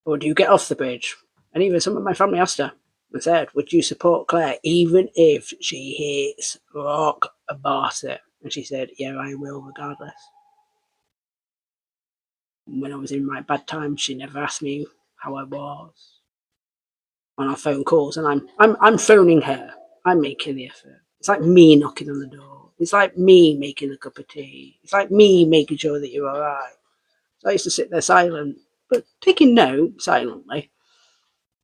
Or do you get off the bridge? And even some of my family asked her and said, would you support Claire even if she hits rock bottom? And she said, yeah, I will regardless. When I was in my bad times, she never asked me how I was on our phone calls, and I'm phoning her. I'm making the effort. It's like me knocking on the door. It's like me making a cup of tea. It's like me making sure that you're all right. So I used to sit there silent, but taking note silently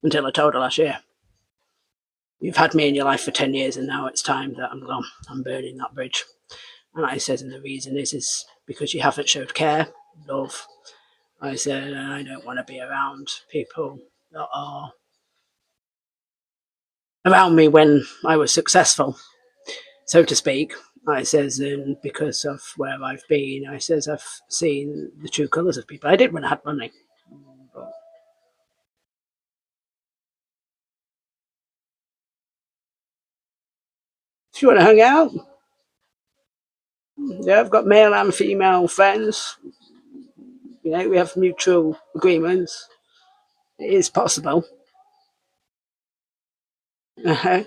until I told her last year, "You've had me in your life for 10 years, and now it's time that I'm gone. I'm burning that bridge." And I said, and the reason is because you haven't showed care, love. I said, I don't want to be around people that are around me when I was successful, so to speak. I says, and because of where I've been, I says, I've seen the true colours of people. I did when I had money. But if you want to hang out, yeah, I've got male and female friends. You know, we have mutual agreements. It is possible. Uh-huh.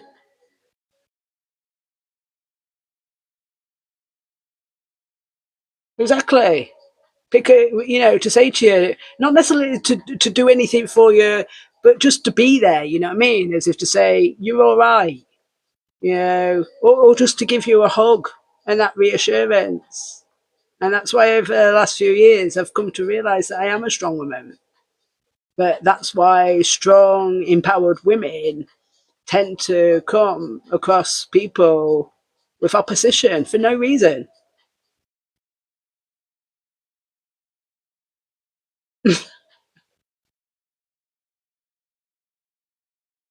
Exactly. Pick a, you know, to say to you, not necessarily to do anything for you, but just to be there. You know what I mean? As if to say you're all right. You know, or just to give you a hug and that reassurance. And that's why over the last few years I've come to realise that I am a strong woman. But that's why strong, empowered women tend to come across people with opposition for no reason.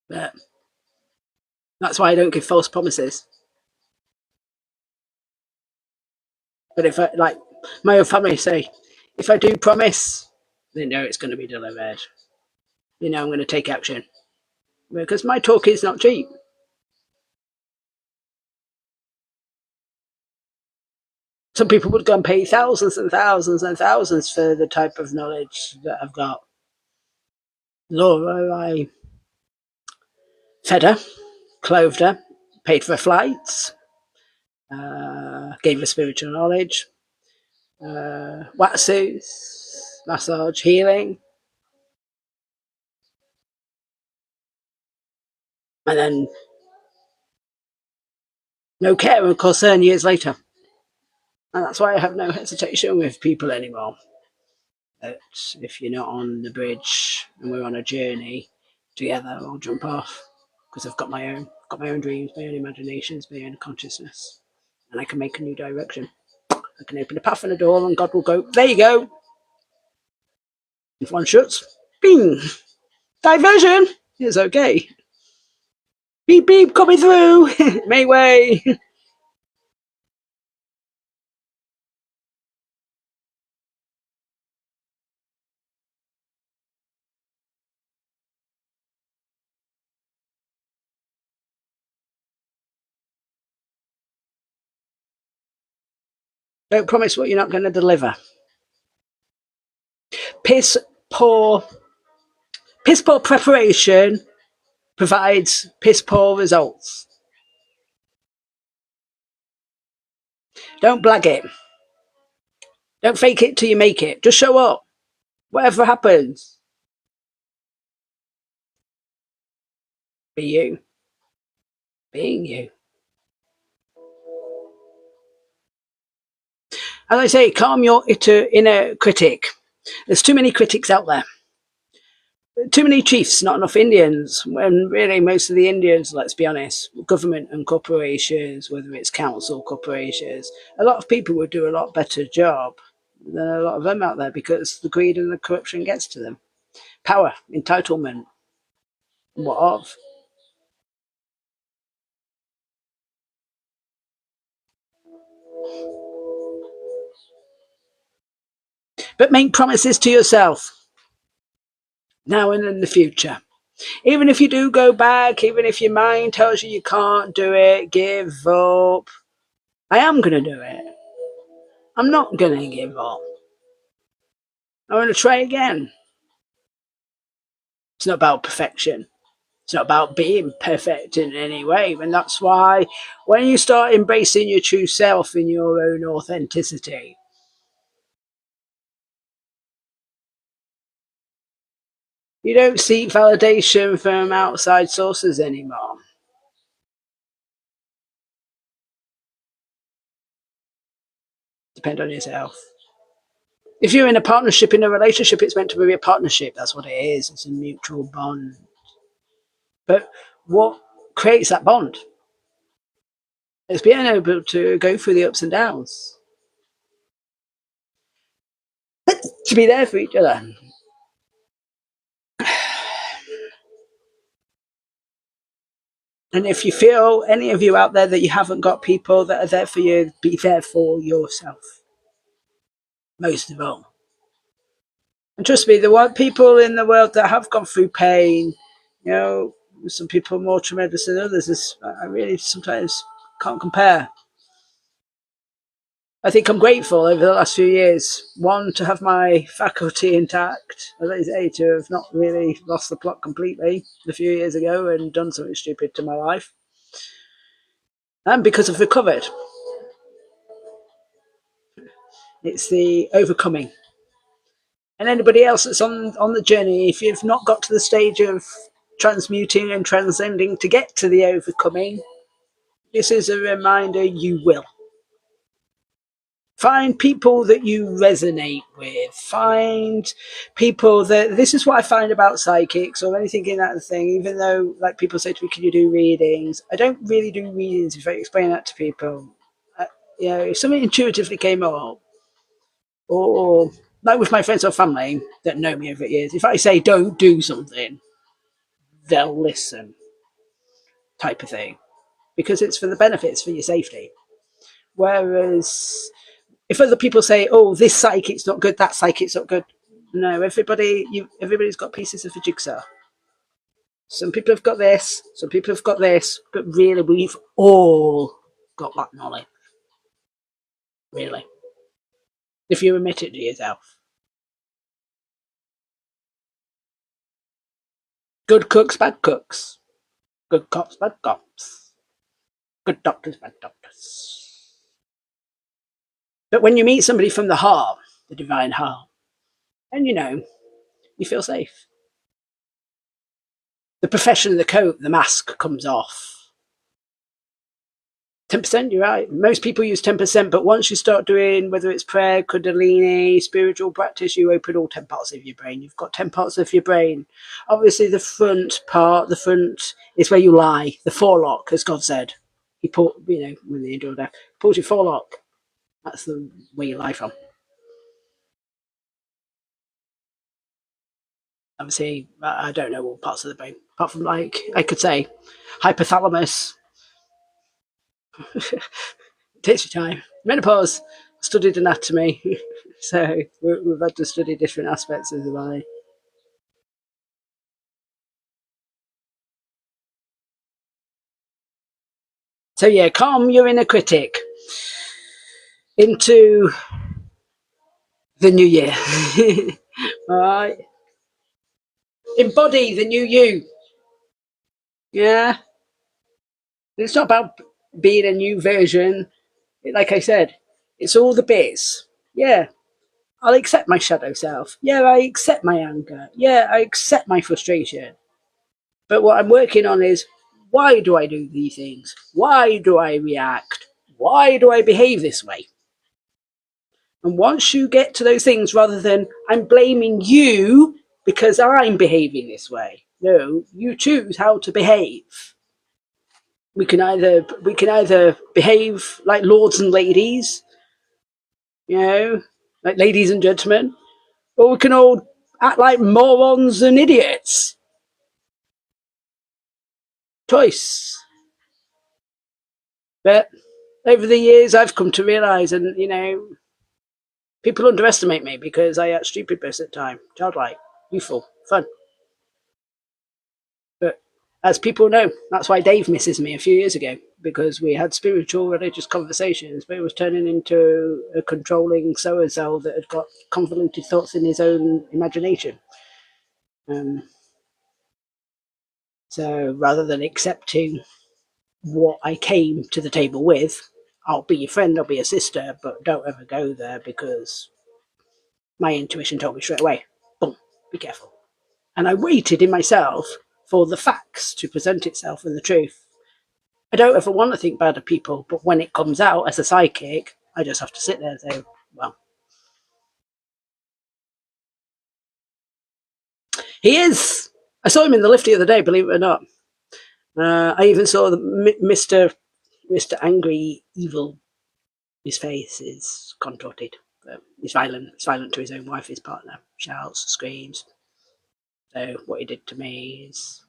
But that's why I don't give false promises. But if I, like my own family say, if I do promise, they know it's going to be delivered. You know, I'm going to take action because my talk is not cheap. Some people would go and pay thousands and thousands and thousands for the type of knowledge that I've got. Laura, I fed her, clothed her, paid for her flights, gave her spiritual knowledge, waxes, massage, healing, and then no care and concern years later. And that's why I have no hesitation with people anymore. That if you're not on the bridge and we're on a journey together, I'll jump off because got my own dreams, my own imaginations, my own consciousness, and I can make a new direction. I can open a path and a door, and God will go, "There you go." If one shuts, bing, diversion. It's okay. Beep beep, coming through. May way. Don't promise what you're not going to deliver. Piss poor, piss poor preparation provides piss poor results. Don't blag it. Don't fake it till you make it. Just show up. Whatever happens, be you. Being you. As I say, calm your inner critic. There's too many critics out there. Too many chiefs, not enough Indians. When really most of the Indians, let's be honest, government and corporations, whether it's council corporations, a lot of people would do a lot better job than a lot of them out there because the greed and the corruption gets to them. Power, entitlement, what of? But make promises to yourself now and in the future. Even if you do go back, even if your mind tells you you can't do it, give up. I am going to do it. I'm not going to give up. I'm going to try again. It's not about perfection. It's not about being perfect in any way. And that's why when you start embracing your true self in your own authenticity, You don't seek validation from outside sources anymore. Depend on yourself. If you're in a partnership, in a relationship, it's meant to be a partnership. That's what it is. It's a mutual bond. But what creates that bond? It's being able to go through the ups and downs, to be there for each other. And if you feel, any of you out there, that you haven't got people that are there for you, be there for yourself. Most of all. And trust me, there are people in the world that have gone through pain. You know, some people are more tremendous than others. I really sometimes can't compare. I think I'm grateful over the last few years. One, to have my faculty intact. As I say, to have not really lost the plot completely a few years ago and done something stupid to my life. And because I've recovered. It's the overcoming. And anybody else that's on the journey, if you've not got to the stage of transmuting and transcending to get to the overcoming, this is a reminder you will. Find people that you resonate with. Find people that, this is what I find about psychics or anything in that thing, even though like people say to me, can you do readings? I don't really do readings if I explain that to people. You know, if something intuitively came up, or like with my friends or family that know me over years, if I say don't do something, they'll listen, type of thing, because it's for the benefits, for your safety. Whereas if other people say, oh, this psychic's not good, that psychic's not good, no, everybody's got pieces of a jigsaw. Some people have got this, some people have got this, but really we've all got that knowledge, really, if you admit it to yourself. Good cooks, bad cooks. Good cops, bad cops. Good doctors, bad doctors. But when you meet somebody from the heart, the divine heart, and you know, you feel safe. The profession, the coat, the mask comes off. 10%, you're right. Most people use 10%, but once you start doing, whether it's prayer, kundalini, spiritual practice, you open all 10 parts of your brain. You've got 10 parts of your brain. Obviously, the front is where you lie, the forelock, as God said. He put, you know, when the angel death, pulls your forelock. That's the where you lie from. Obviously, I don't know all parts of the brain, apart from, like, I could say, hypothalamus. Takes your time. Menopause. Studied anatomy, so we've had to study different aspects of the body. So yeah, calm your inner critic into the new year. All right. Embody the new you. Yeah. It's not about being a new version. Like I said, it's all the bits. Yeah. I'll accept my shadow self. Yeah, I accept my anger. Yeah, I accept my frustration. But what I'm working on is, why do I do these things? Why do I react? Why do I behave this way? And once you get to those things, rather than I'm blaming you because I'm behaving this way, no, you choose how to behave. We can either behave like lords and ladies, you know, like ladies and gentlemen, or we can all act like morons and idiots. Choice. But over the years, I've come to realise, and you know, people underestimate me because I act stupid most of the time, childlike, youthful, fun. But as people know, that's why Dave misses me a few years ago, because we had spiritual, religious conversations, but it was turning into a controlling so-and-so that had got convoluted thoughts in his own imagination. Um, so rather than accepting what I came to the table with, I'll be your friend, I'll be a sister, but don't ever go there because my intuition told me straight away, boom, be careful. And I waited in myself for the facts to present itself and the truth. I don't ever want to think bad of people, but when it comes out as a psychic, I just have to sit there and say, well, he is. I saw him in the lift the other day, believe it or not. I even saw Mr. Angry Evil. His face is contorted. He's violent. He's violent to his own wife, his partner. Shouts, screams. So what he did to me is,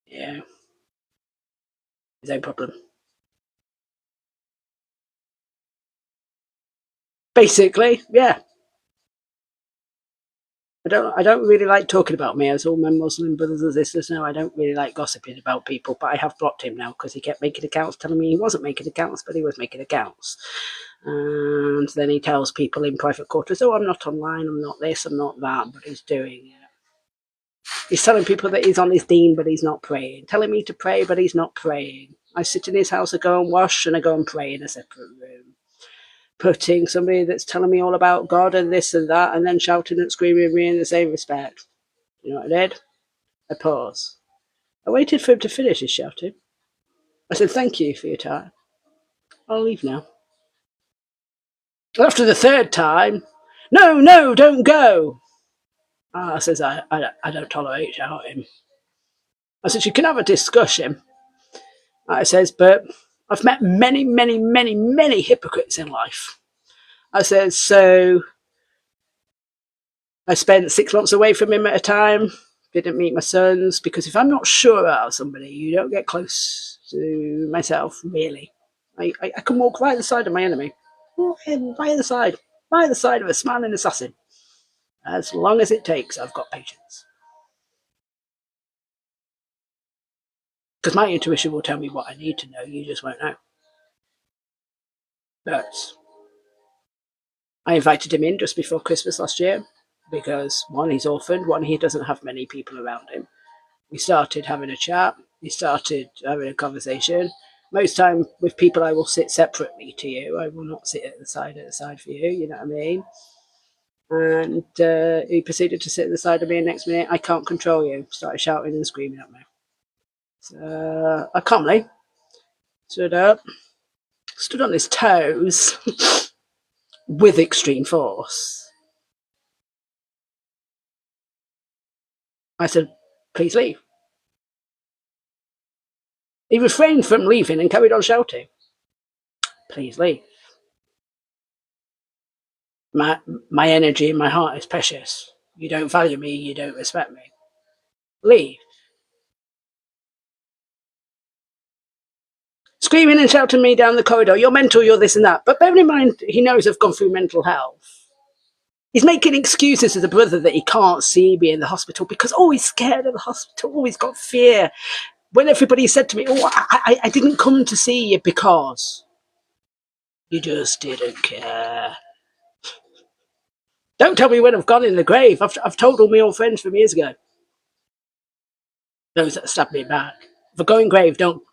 yeah, his own problem. Basically, yeah. I don't really like talking about me, as all my Muslim brothers and sisters know. I don't really like gossiping about people, but I have blocked him now because he kept making accounts telling me he wasn't making accounts, but he was making accounts. And then he tells people in private quarters, oh, I'm not online, I'm not this, I'm not that, but he's doing it. He's telling people that he's on his deen, but he's not praying. Telling me to pray, but he's not praying. I sit in his house, I go and wash, and I go and pray in a separate room. Putting somebody that's telling me all about God and this and that, and then shouting and screaming at me in the same respect. You know what I did? I paused. I waited for him to finish his shouting. I said, thank you for your time. I'll leave now. After the third time, no, don't go. I says, I don't tolerate shouting. I said, you can have a discussion. I says, but I've met many hypocrites in life. I said, so I spent 6 months away from him at a time, didn't meet my sons, because if I'm not sure about somebody, you don't get close to myself, really. I can walk right at the side of my enemy, right at the side of a smiling assassin. As long as it takes, I've got patience. Because my intuition will tell me what I need to know, you just won't know. But I invited him in just before Christmas last year, because one, he's orphaned, one, he doesn't have many people around him. We started having a chat, we started having a conversation. Most time with people I will sit separately to you. I will not sit at the side for you, you know what I mean? And he proceeded to sit at the side of me, and next minute, I can't control you. Started shouting and screaming at me. So I calmly stood up, stood on his toes with extreme force. I said, please leave. He refrained from leaving and carried on shouting, please leave. My energy in my heart is precious. You don't value me, you don't respect me. Leave. Screaming and shouting me down the corridor, you're mental, you're this and that. But bearing in mind, he knows I've gone through mental health. He's making excuses as a brother that he can't see me in the hospital because, oh, he's scared of the hospital, oh, he's got fear. When everybody said to me, oh, I didn't come to see you because you just didn't care. Don't tell me when I've gone in the grave. I've told all my old friends from years ago. Those that stabbed me back. If I go in grave, don't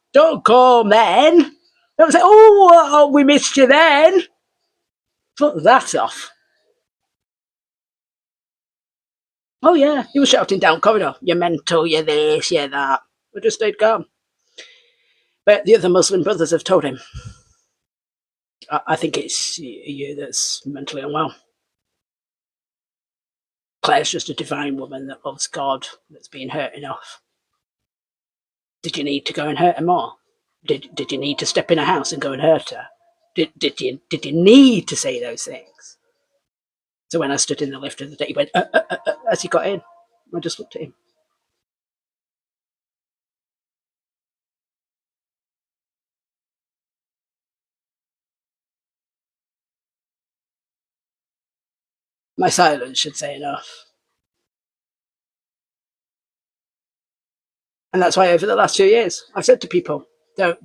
call then. Don't say, oh, we missed you then. Put that off. Oh yeah, he was shouting down corridor, you're mental, you're this, you're that. I just stayed calm. But the other Muslim brothers have told him, I think it's you that's mentally unwell. Claire's just a divine woman that loves God, that's been hurt enough. Did you need to go and hurt her more? Did you need to step in a house and go and hurt her? Did you need to say those things? So when I stood in the lift of the day, he went, as he got in. I just looked at him. My silence should say enough. And that's why over the last 2 years, I've said to people, don't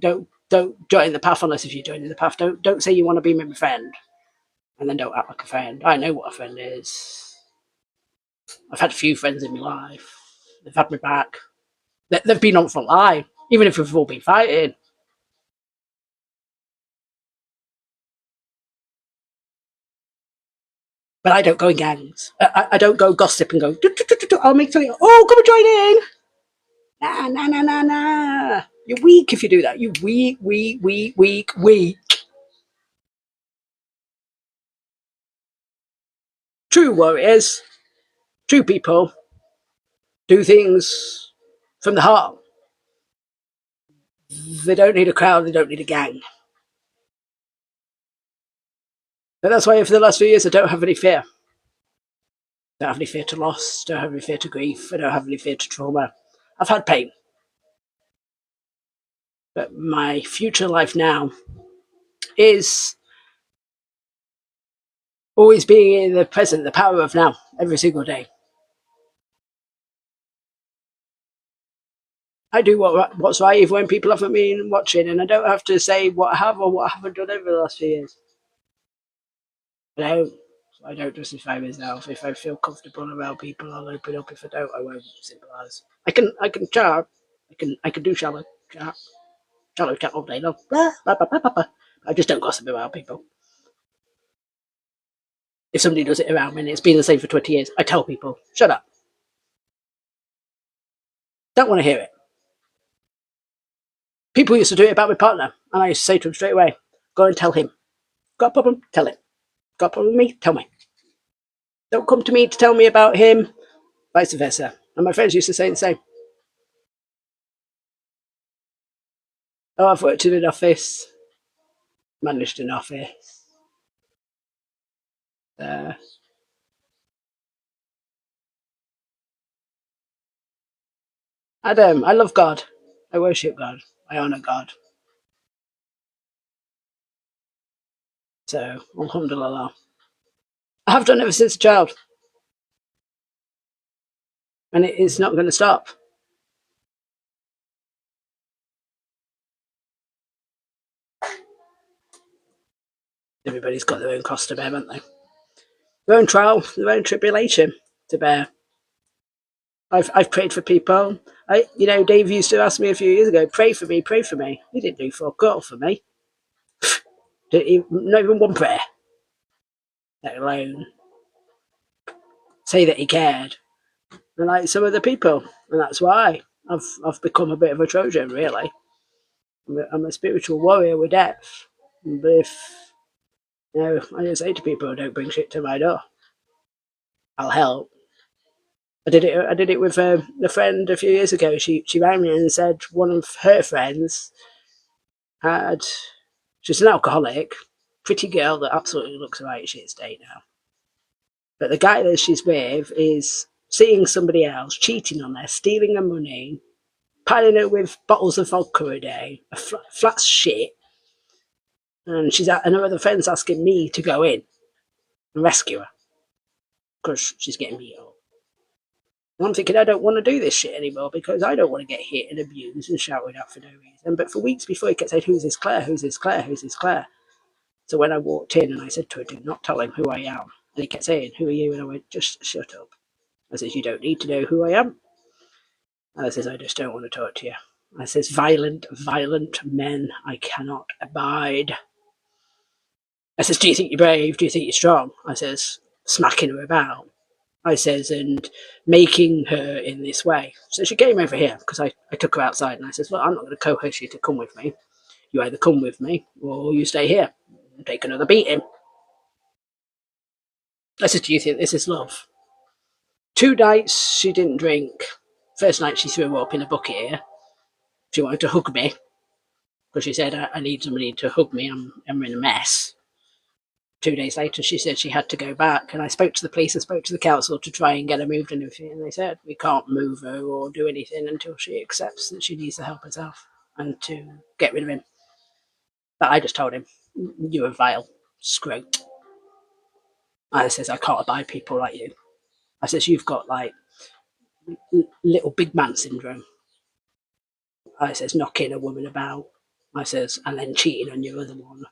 join the path unless if you're joining the path. Don't say you want to be my friend and then don't act like a friend. I know what a friend is. I've had a few friends in my life. They've had my back. They've been on front line, even if we've all been fighting. But I don't go in gangs. I don't go gossip and go, I'll make something, oh, come and join in. Nah, nah, nah, nah, nah. You're weak if you do that. You weak. True warriors, true people, do things from the heart. They don't need a crowd, they don't need a gang. And that's why for the last few years I don't have any fear. I don't have any fear to loss, don't have any fear to grief, I don't have any fear to trauma. I've had pain. But my future life now is always being in the present, the power of now, every single day. I do what's right even when people haven't been watching, and I don't have to say what I have or what I haven't done over the last few years. I don't justify myself. If I feel comfortable around people, I'll open up. If I don't, I won't. Simple as. I can chat. I can do shallow chat all day long. Blah, blah, blah, blah, blah. I just don't gossip around people. If somebody does it around me and it's been the same for 20 years, I tell people, shut up. Don't want to hear it. People used to do it about my partner, and I used to say to him straight away, go and tell him. Got a problem? Tell him. Got a problem with me? Tell me. Don't come to me to tell me about him, vice versa. And my friends used to say the same. Oh, I've worked in an office, managed an office. I love God. I worship God. I honour God. So, alhamdulillah. I have done ever since a child. And it is not going to stop. Everybody's got their own cross to bear, haven't they? Their own trial, their own tribulation to bear. I've prayed for people. Dave used to ask me a few years ago, pray for me, pray for me. He didn't do fuck all for me. Not even one prayer. Let alone say that he cared. And like some other people. And that's why I've become a bit of a Trojan, really. I'm a spiritual warrior with depth. But if I just say to people, don't bring shit to my door, I'll help. I did it with a friend a few years ago. She rang me and said one of her friends she's an alcoholic, pretty girl that absolutely looks right shit state now. But the guy that she's with is seeing somebody else, cheating on her, stealing her money, piling her with bottles of vodka a day, a flat shit. And her other friend's asking me to go in and rescue her because she's getting beat up. And I'm thinking, I don't want to do this shit anymore because I don't want to get hit and abused and shouted at for no reason. But for weeks before, he kept saying, who's this Claire? Who's this Claire? Who's this Claire? So when I walked in and I said to her, do not tell him who I am. And he kept saying, who are you? And I went, just shut up. I says, you don't need to know who I am. And I says, I just don't want to talk to you. I says, violent men I cannot abide. I says, do you think you're brave? Do you think you're strong? I says, smacking her about. I says, and making her in this way. So she came over here because I took her outside and I says, well, I'm not going to coerce you to come with me. You either come with me or you stay here and take another beating. I said, do you think this is love? 2 nights she didn't drink. First night she threw up in a bucket here. She wanted to hug me because she said, I need somebody to hug me. I'm in a mess. 2 days later, she said she had to go back. And I spoke to the police and spoke to the council to try and get her moved and everything. And they said, we can't move her or do anything until she accepts that she needs to help herself and to get rid of him. But I just told him, you're a vile scrote. I says, I can't abide people like you. I says, you've got like little big man syndrome. I says, knocking a woman about. I says, and then cheating on your other one.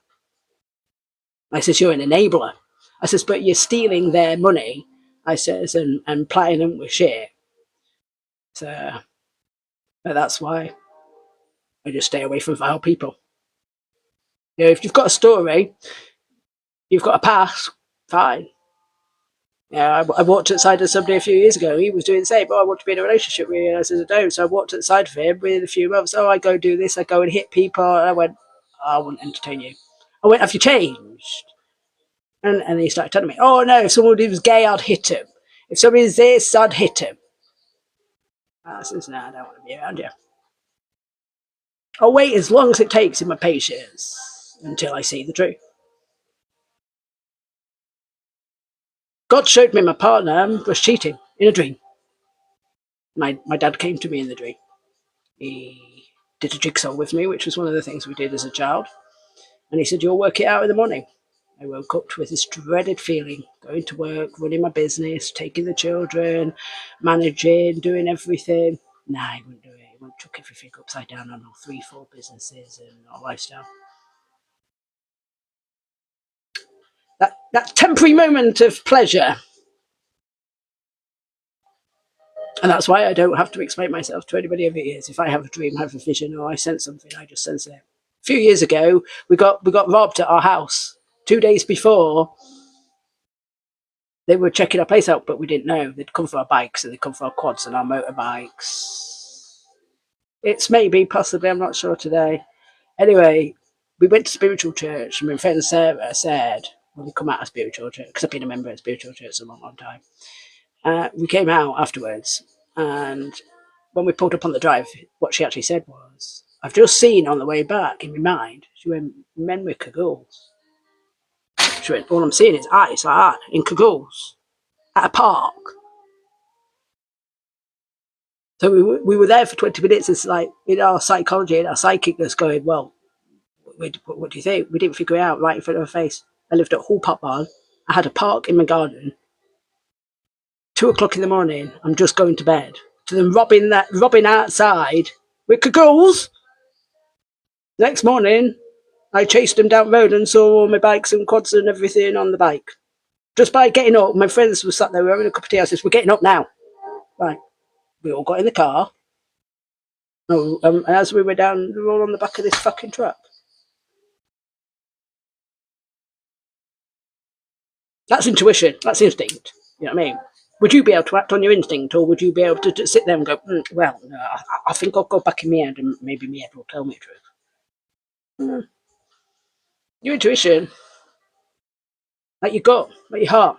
I says, you're an enabler. I says, but you're stealing their money. I says, and plying them with shit. So, but that's why I just stay away from vile people. If you've got a story, you've got a past, fine. Yeah, I walked outside of somebody a few years ago. He was doing the same. Oh, I want to be in a relationship with you. And I said, I don't. So I walked outside of him within a few months. Oh, I go do this. I go and hit people. And I went, oh, I wouldn't entertain you. I went, have you changed? And he started telling me, oh, no, if somebody was gay, I'd hit him. If somebody's this, I'd hit him. I says, no, I don't want to be around you. I'll wait as long as it takes in my patience until I see the truth. God showed me my partner was cheating in a dream. My dad came to me in the dream. He did a jigsaw with me, which was one of the things we did as a child. And he said, you'll work it out in the morning. I woke up with this dreaded feeling, going to work, running my business, taking the children, managing, doing everything. Nah, he wouldn't do it. He wouldn't chuck everything upside down on all 3, 4 businesses and our lifestyle. That temporary moment of pleasure. And that's why I don't have to explain myself to anybody over years. If I have a dream, have a vision, or I sense something, I just sense it. A few years ago, we got robbed at our house. 2 days before, they were checking our place out, but we didn't know. They'd come for our bikes and they'd come for our quads and our motorbikes. It's maybe, possibly, I'm not sure today. Anyway, we went to spiritual church, and my friend Sarah said, when we come out of spiritual church, because I've been a member of spiritual church for a long, long time, we came out afterwards, and when we pulled up on the drive, what she actually said was, I've just seen on the way back in my mind, she went, men with cagoles. She went, all I'm seeing is eyes like that, in cagoles, at a park. So we were there for 20 minutes. It's like in our psychology, in our psychic, that's going, well, what do you think? We didn't figure it out right in front of our face. I lived at Hall Pop Barn. I had a park in my garden. 2 o'clock in the morning, I'm just going to bed. To them robbing outside with cagoles. The next morning, I chased them down the road and saw all my bikes and quads and everything on the bike. Just by getting up, my friends were sat there, we were having a cup of tea. I said, we're getting up now. Right. We all got in the car. And as we were down, we were all on the back of this fucking truck. That's intuition. That's instinct. You know what I mean? Would you be able to act on your instinct, or would you be able to sit there and go, well, no, I think I'll go back in my head and maybe my head will tell me the truth? Your intuition, like your gut, like your heart.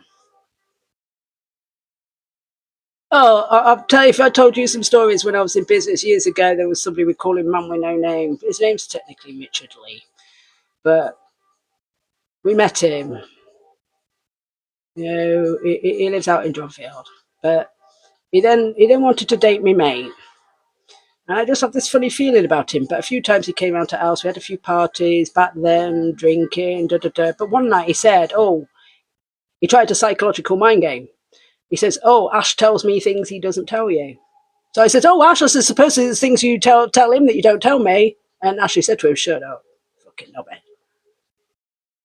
Oh, I'll tell you, if I told you some stories when I was in business years ago, there was somebody we call him Man with No Name. His name's technically Richard Lee, but we met him. You know, he lives out in Dronfield, but he then wanted to date me mate. And I just have this funny feeling about him. But a few times he came round to ours. We had a few parties back then, drinking, da da da. But one night he said, "Oh, he tried a psychological mind game." He says, "Oh, Ash tells me things he doesn't tell you." So I said, "Oh, Ash, I suppose there's things you tell him that you don't tell me." And Ashley said to him, "Shut up, fucking knobhead.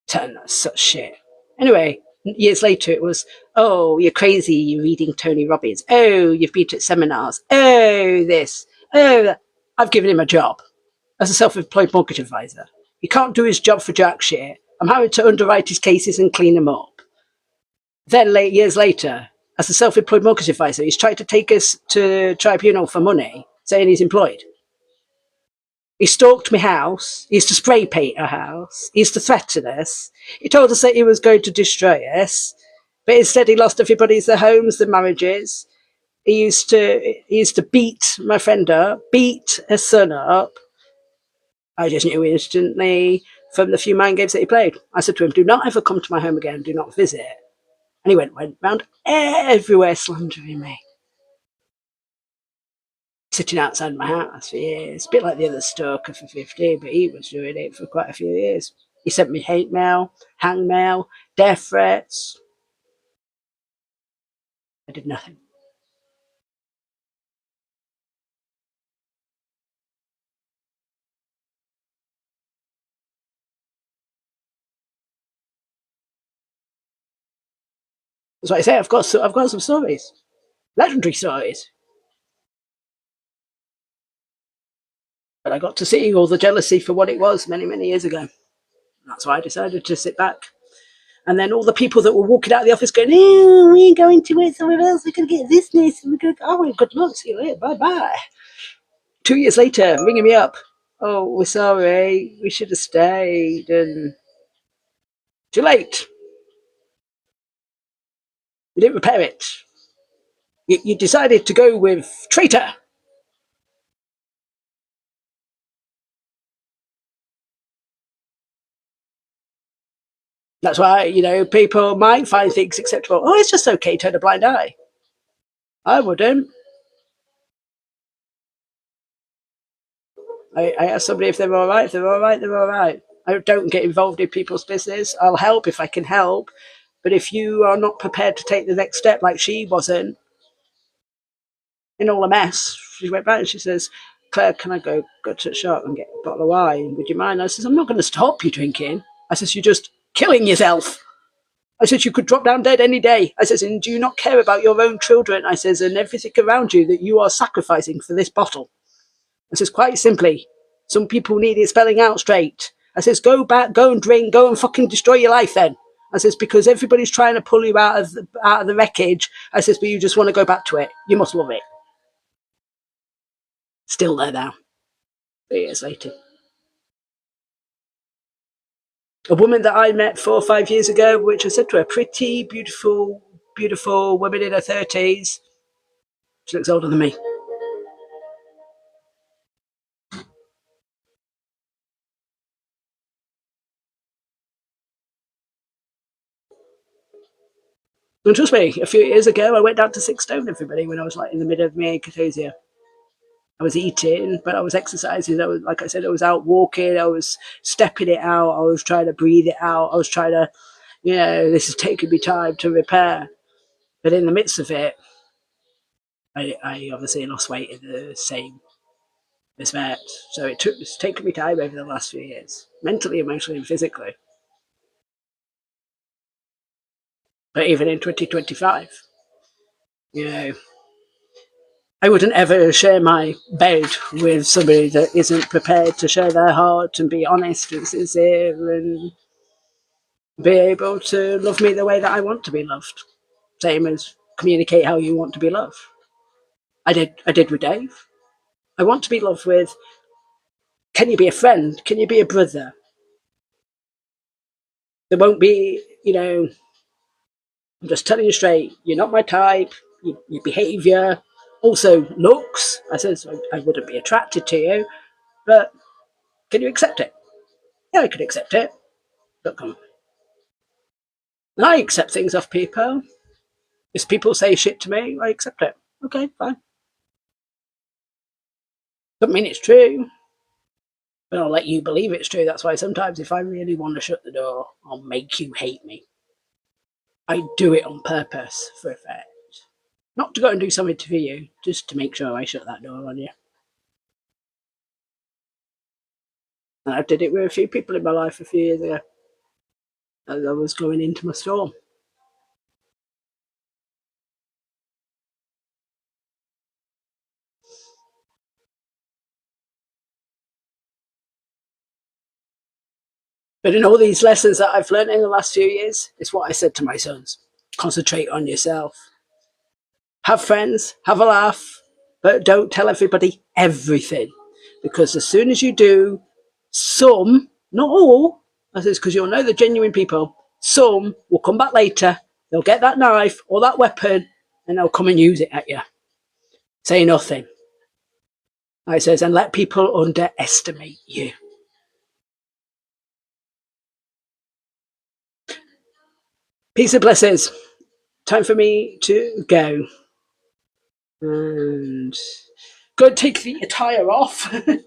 Turn that such shit." Anyway, years later it was, "Oh, you're crazy, you're reading Tony Robbins. Oh, you've been to seminars. Oh, this. Oh, that." I've given him a job as a self-employed mortgage advisor. He can't do his job for jack shit. I'm having to underwrite his cases and clean them up. Then, years later, as a self-employed mortgage advisor, he's tried to take us to tribunal for money, saying he's employed. He stalked my house. He used to spray paint our house. He used to threaten us. He told us that he was going to destroy us, but instead he lost everybody's their homes, their marriages. He used to beat my friend up, beat her son up. I just knew instantly from the few mind games that he played. I said to him, "Do not ever come to my home again. Do not visit." And he went round everywhere slandering me. Sitting outside my house for years. A bit like the other stalker for 50, but he was doing it for quite a few years. He sent me hate mail, hang mail, death threats. I did nothing. That's what I say. I've got some stories, legendary stories. But I got to see all the jealousy for what it was many, many years ago. That's why I decided to sit back And then all the people that were walking out of the office going, oh, we're going to it somewhere else, we're going to get this, and we're going to go, oh, good luck, see you later, bye-bye. 2 years later, ringing me up, oh, we're sorry, we should have stayed, and too late. You didn't repair it. You decided to go with traitor. That's why, people might find things acceptable. Oh, it's just okay, turn a blind eye. I wouldn't. I ask somebody if they're all right. If they're all right, they're all right. I don't get involved in people's business. I'll help if I can help. But if you are not prepared to take the next step, like she wasn't, in all the mess, she went back and she says, Claire, can I go to the shop and get a bottle of wine? Would you mind? I says, I'm not going to stop you drinking. I says, you're just killing yourself. I says, you could drop down dead any day. I says, and do you not care about your own children? I says, and everything around you that you are sacrificing for this bottle? I says, quite simply, some people need it spelling out straight. I says, go back, go and drink, go and fucking destroy your life then. I says, because everybody's trying to pull you out of the wreckage. I says, but you just want to go back to it. You must love it. Still there now, 3 years later. A woman that I met 4 or 5 years ago, which I said to her, pretty, beautiful, beautiful woman in her 30s. She looks older than me. And trust me, a few years ago, I went down to 6 stone, everybody, when I was like in the middle of my akathesia. I was eating, but I was exercising. I was, like I said, I was out walking. I was stepping it out. I was trying to breathe it out. I was trying to, this is taking me time to repair. But in the midst of it, I obviously lost weight in the same respect. So it's taken me time over the last few years, mentally, emotionally, and physically. But even in 2025, I wouldn't ever share my bed with somebody that isn't prepared to share their heart and be honest and sincere and be able to love me the way that I want to be loved. Same as communicate how you want to be loved. I did with Dave. I want to be loved with, can you be a friend? Can you be a brother? There won't be, I'm just telling you straight, you're not my type, your behaviour, also looks. I says, I wouldn't be attracted to you, but can you accept it? Yeah, I could accept it. But come on. And I accept things off people. If people say shit to me, I accept it. Okay, fine. Doesn't mean it's true, but I'll let you believe it's true. That's why sometimes if I really want to shut the door, I'll make you hate me. I do it on purpose for effect. Not to go and do something to you, just to make sure I shut that door on you. And I did it with a few people in my life a few years ago as I was going into my storm. But in all these lessons that I've learned in the last few years, it's what I said to my sons. Concentrate on yourself. Have friends, have a laugh, but don't tell everybody everything. Because as soon as you do, some, not all, that is because you'll know the genuine people, some will come back later, they'll get that knife or that weapon, and they'll come and use it at you. Say nothing. Like it says, and let people underestimate you. Peace and blessings. Time for me to go. And go and take the attire off, and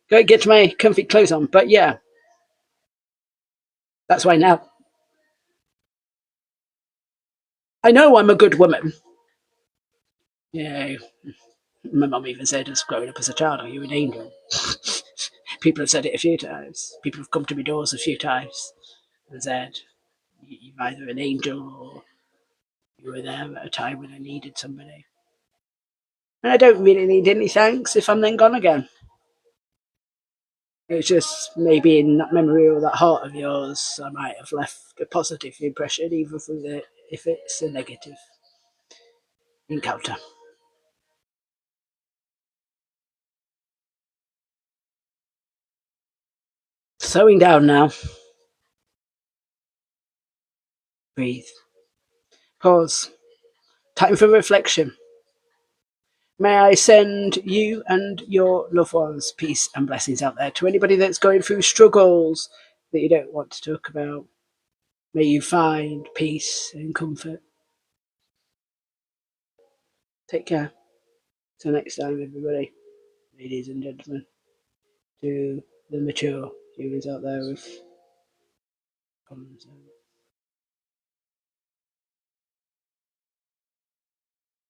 go get my comfy clothes on. But yeah, that's why now. I know I'm a good woman. Yeah, my mum even said, as growing up as a child, are you an angel? People have said it a few times. People have come to my doors a few times and said, you're either an angel or you were there at a time when I needed somebody. And I don't really need any thanks if I'm then gone again. It's just maybe in that memory or that heart of yours, I might have left a positive impression, even from the if it's a negative encounter. Slowing down now. Breathe. Pause. Time for reflection. May I send you and your loved ones peace and blessings out there. To anybody that's going through struggles that you don't want to talk about, may you find peace and comfort. Take care. Till next time, everybody, ladies and gentlemen, to the mature humans out there with problems.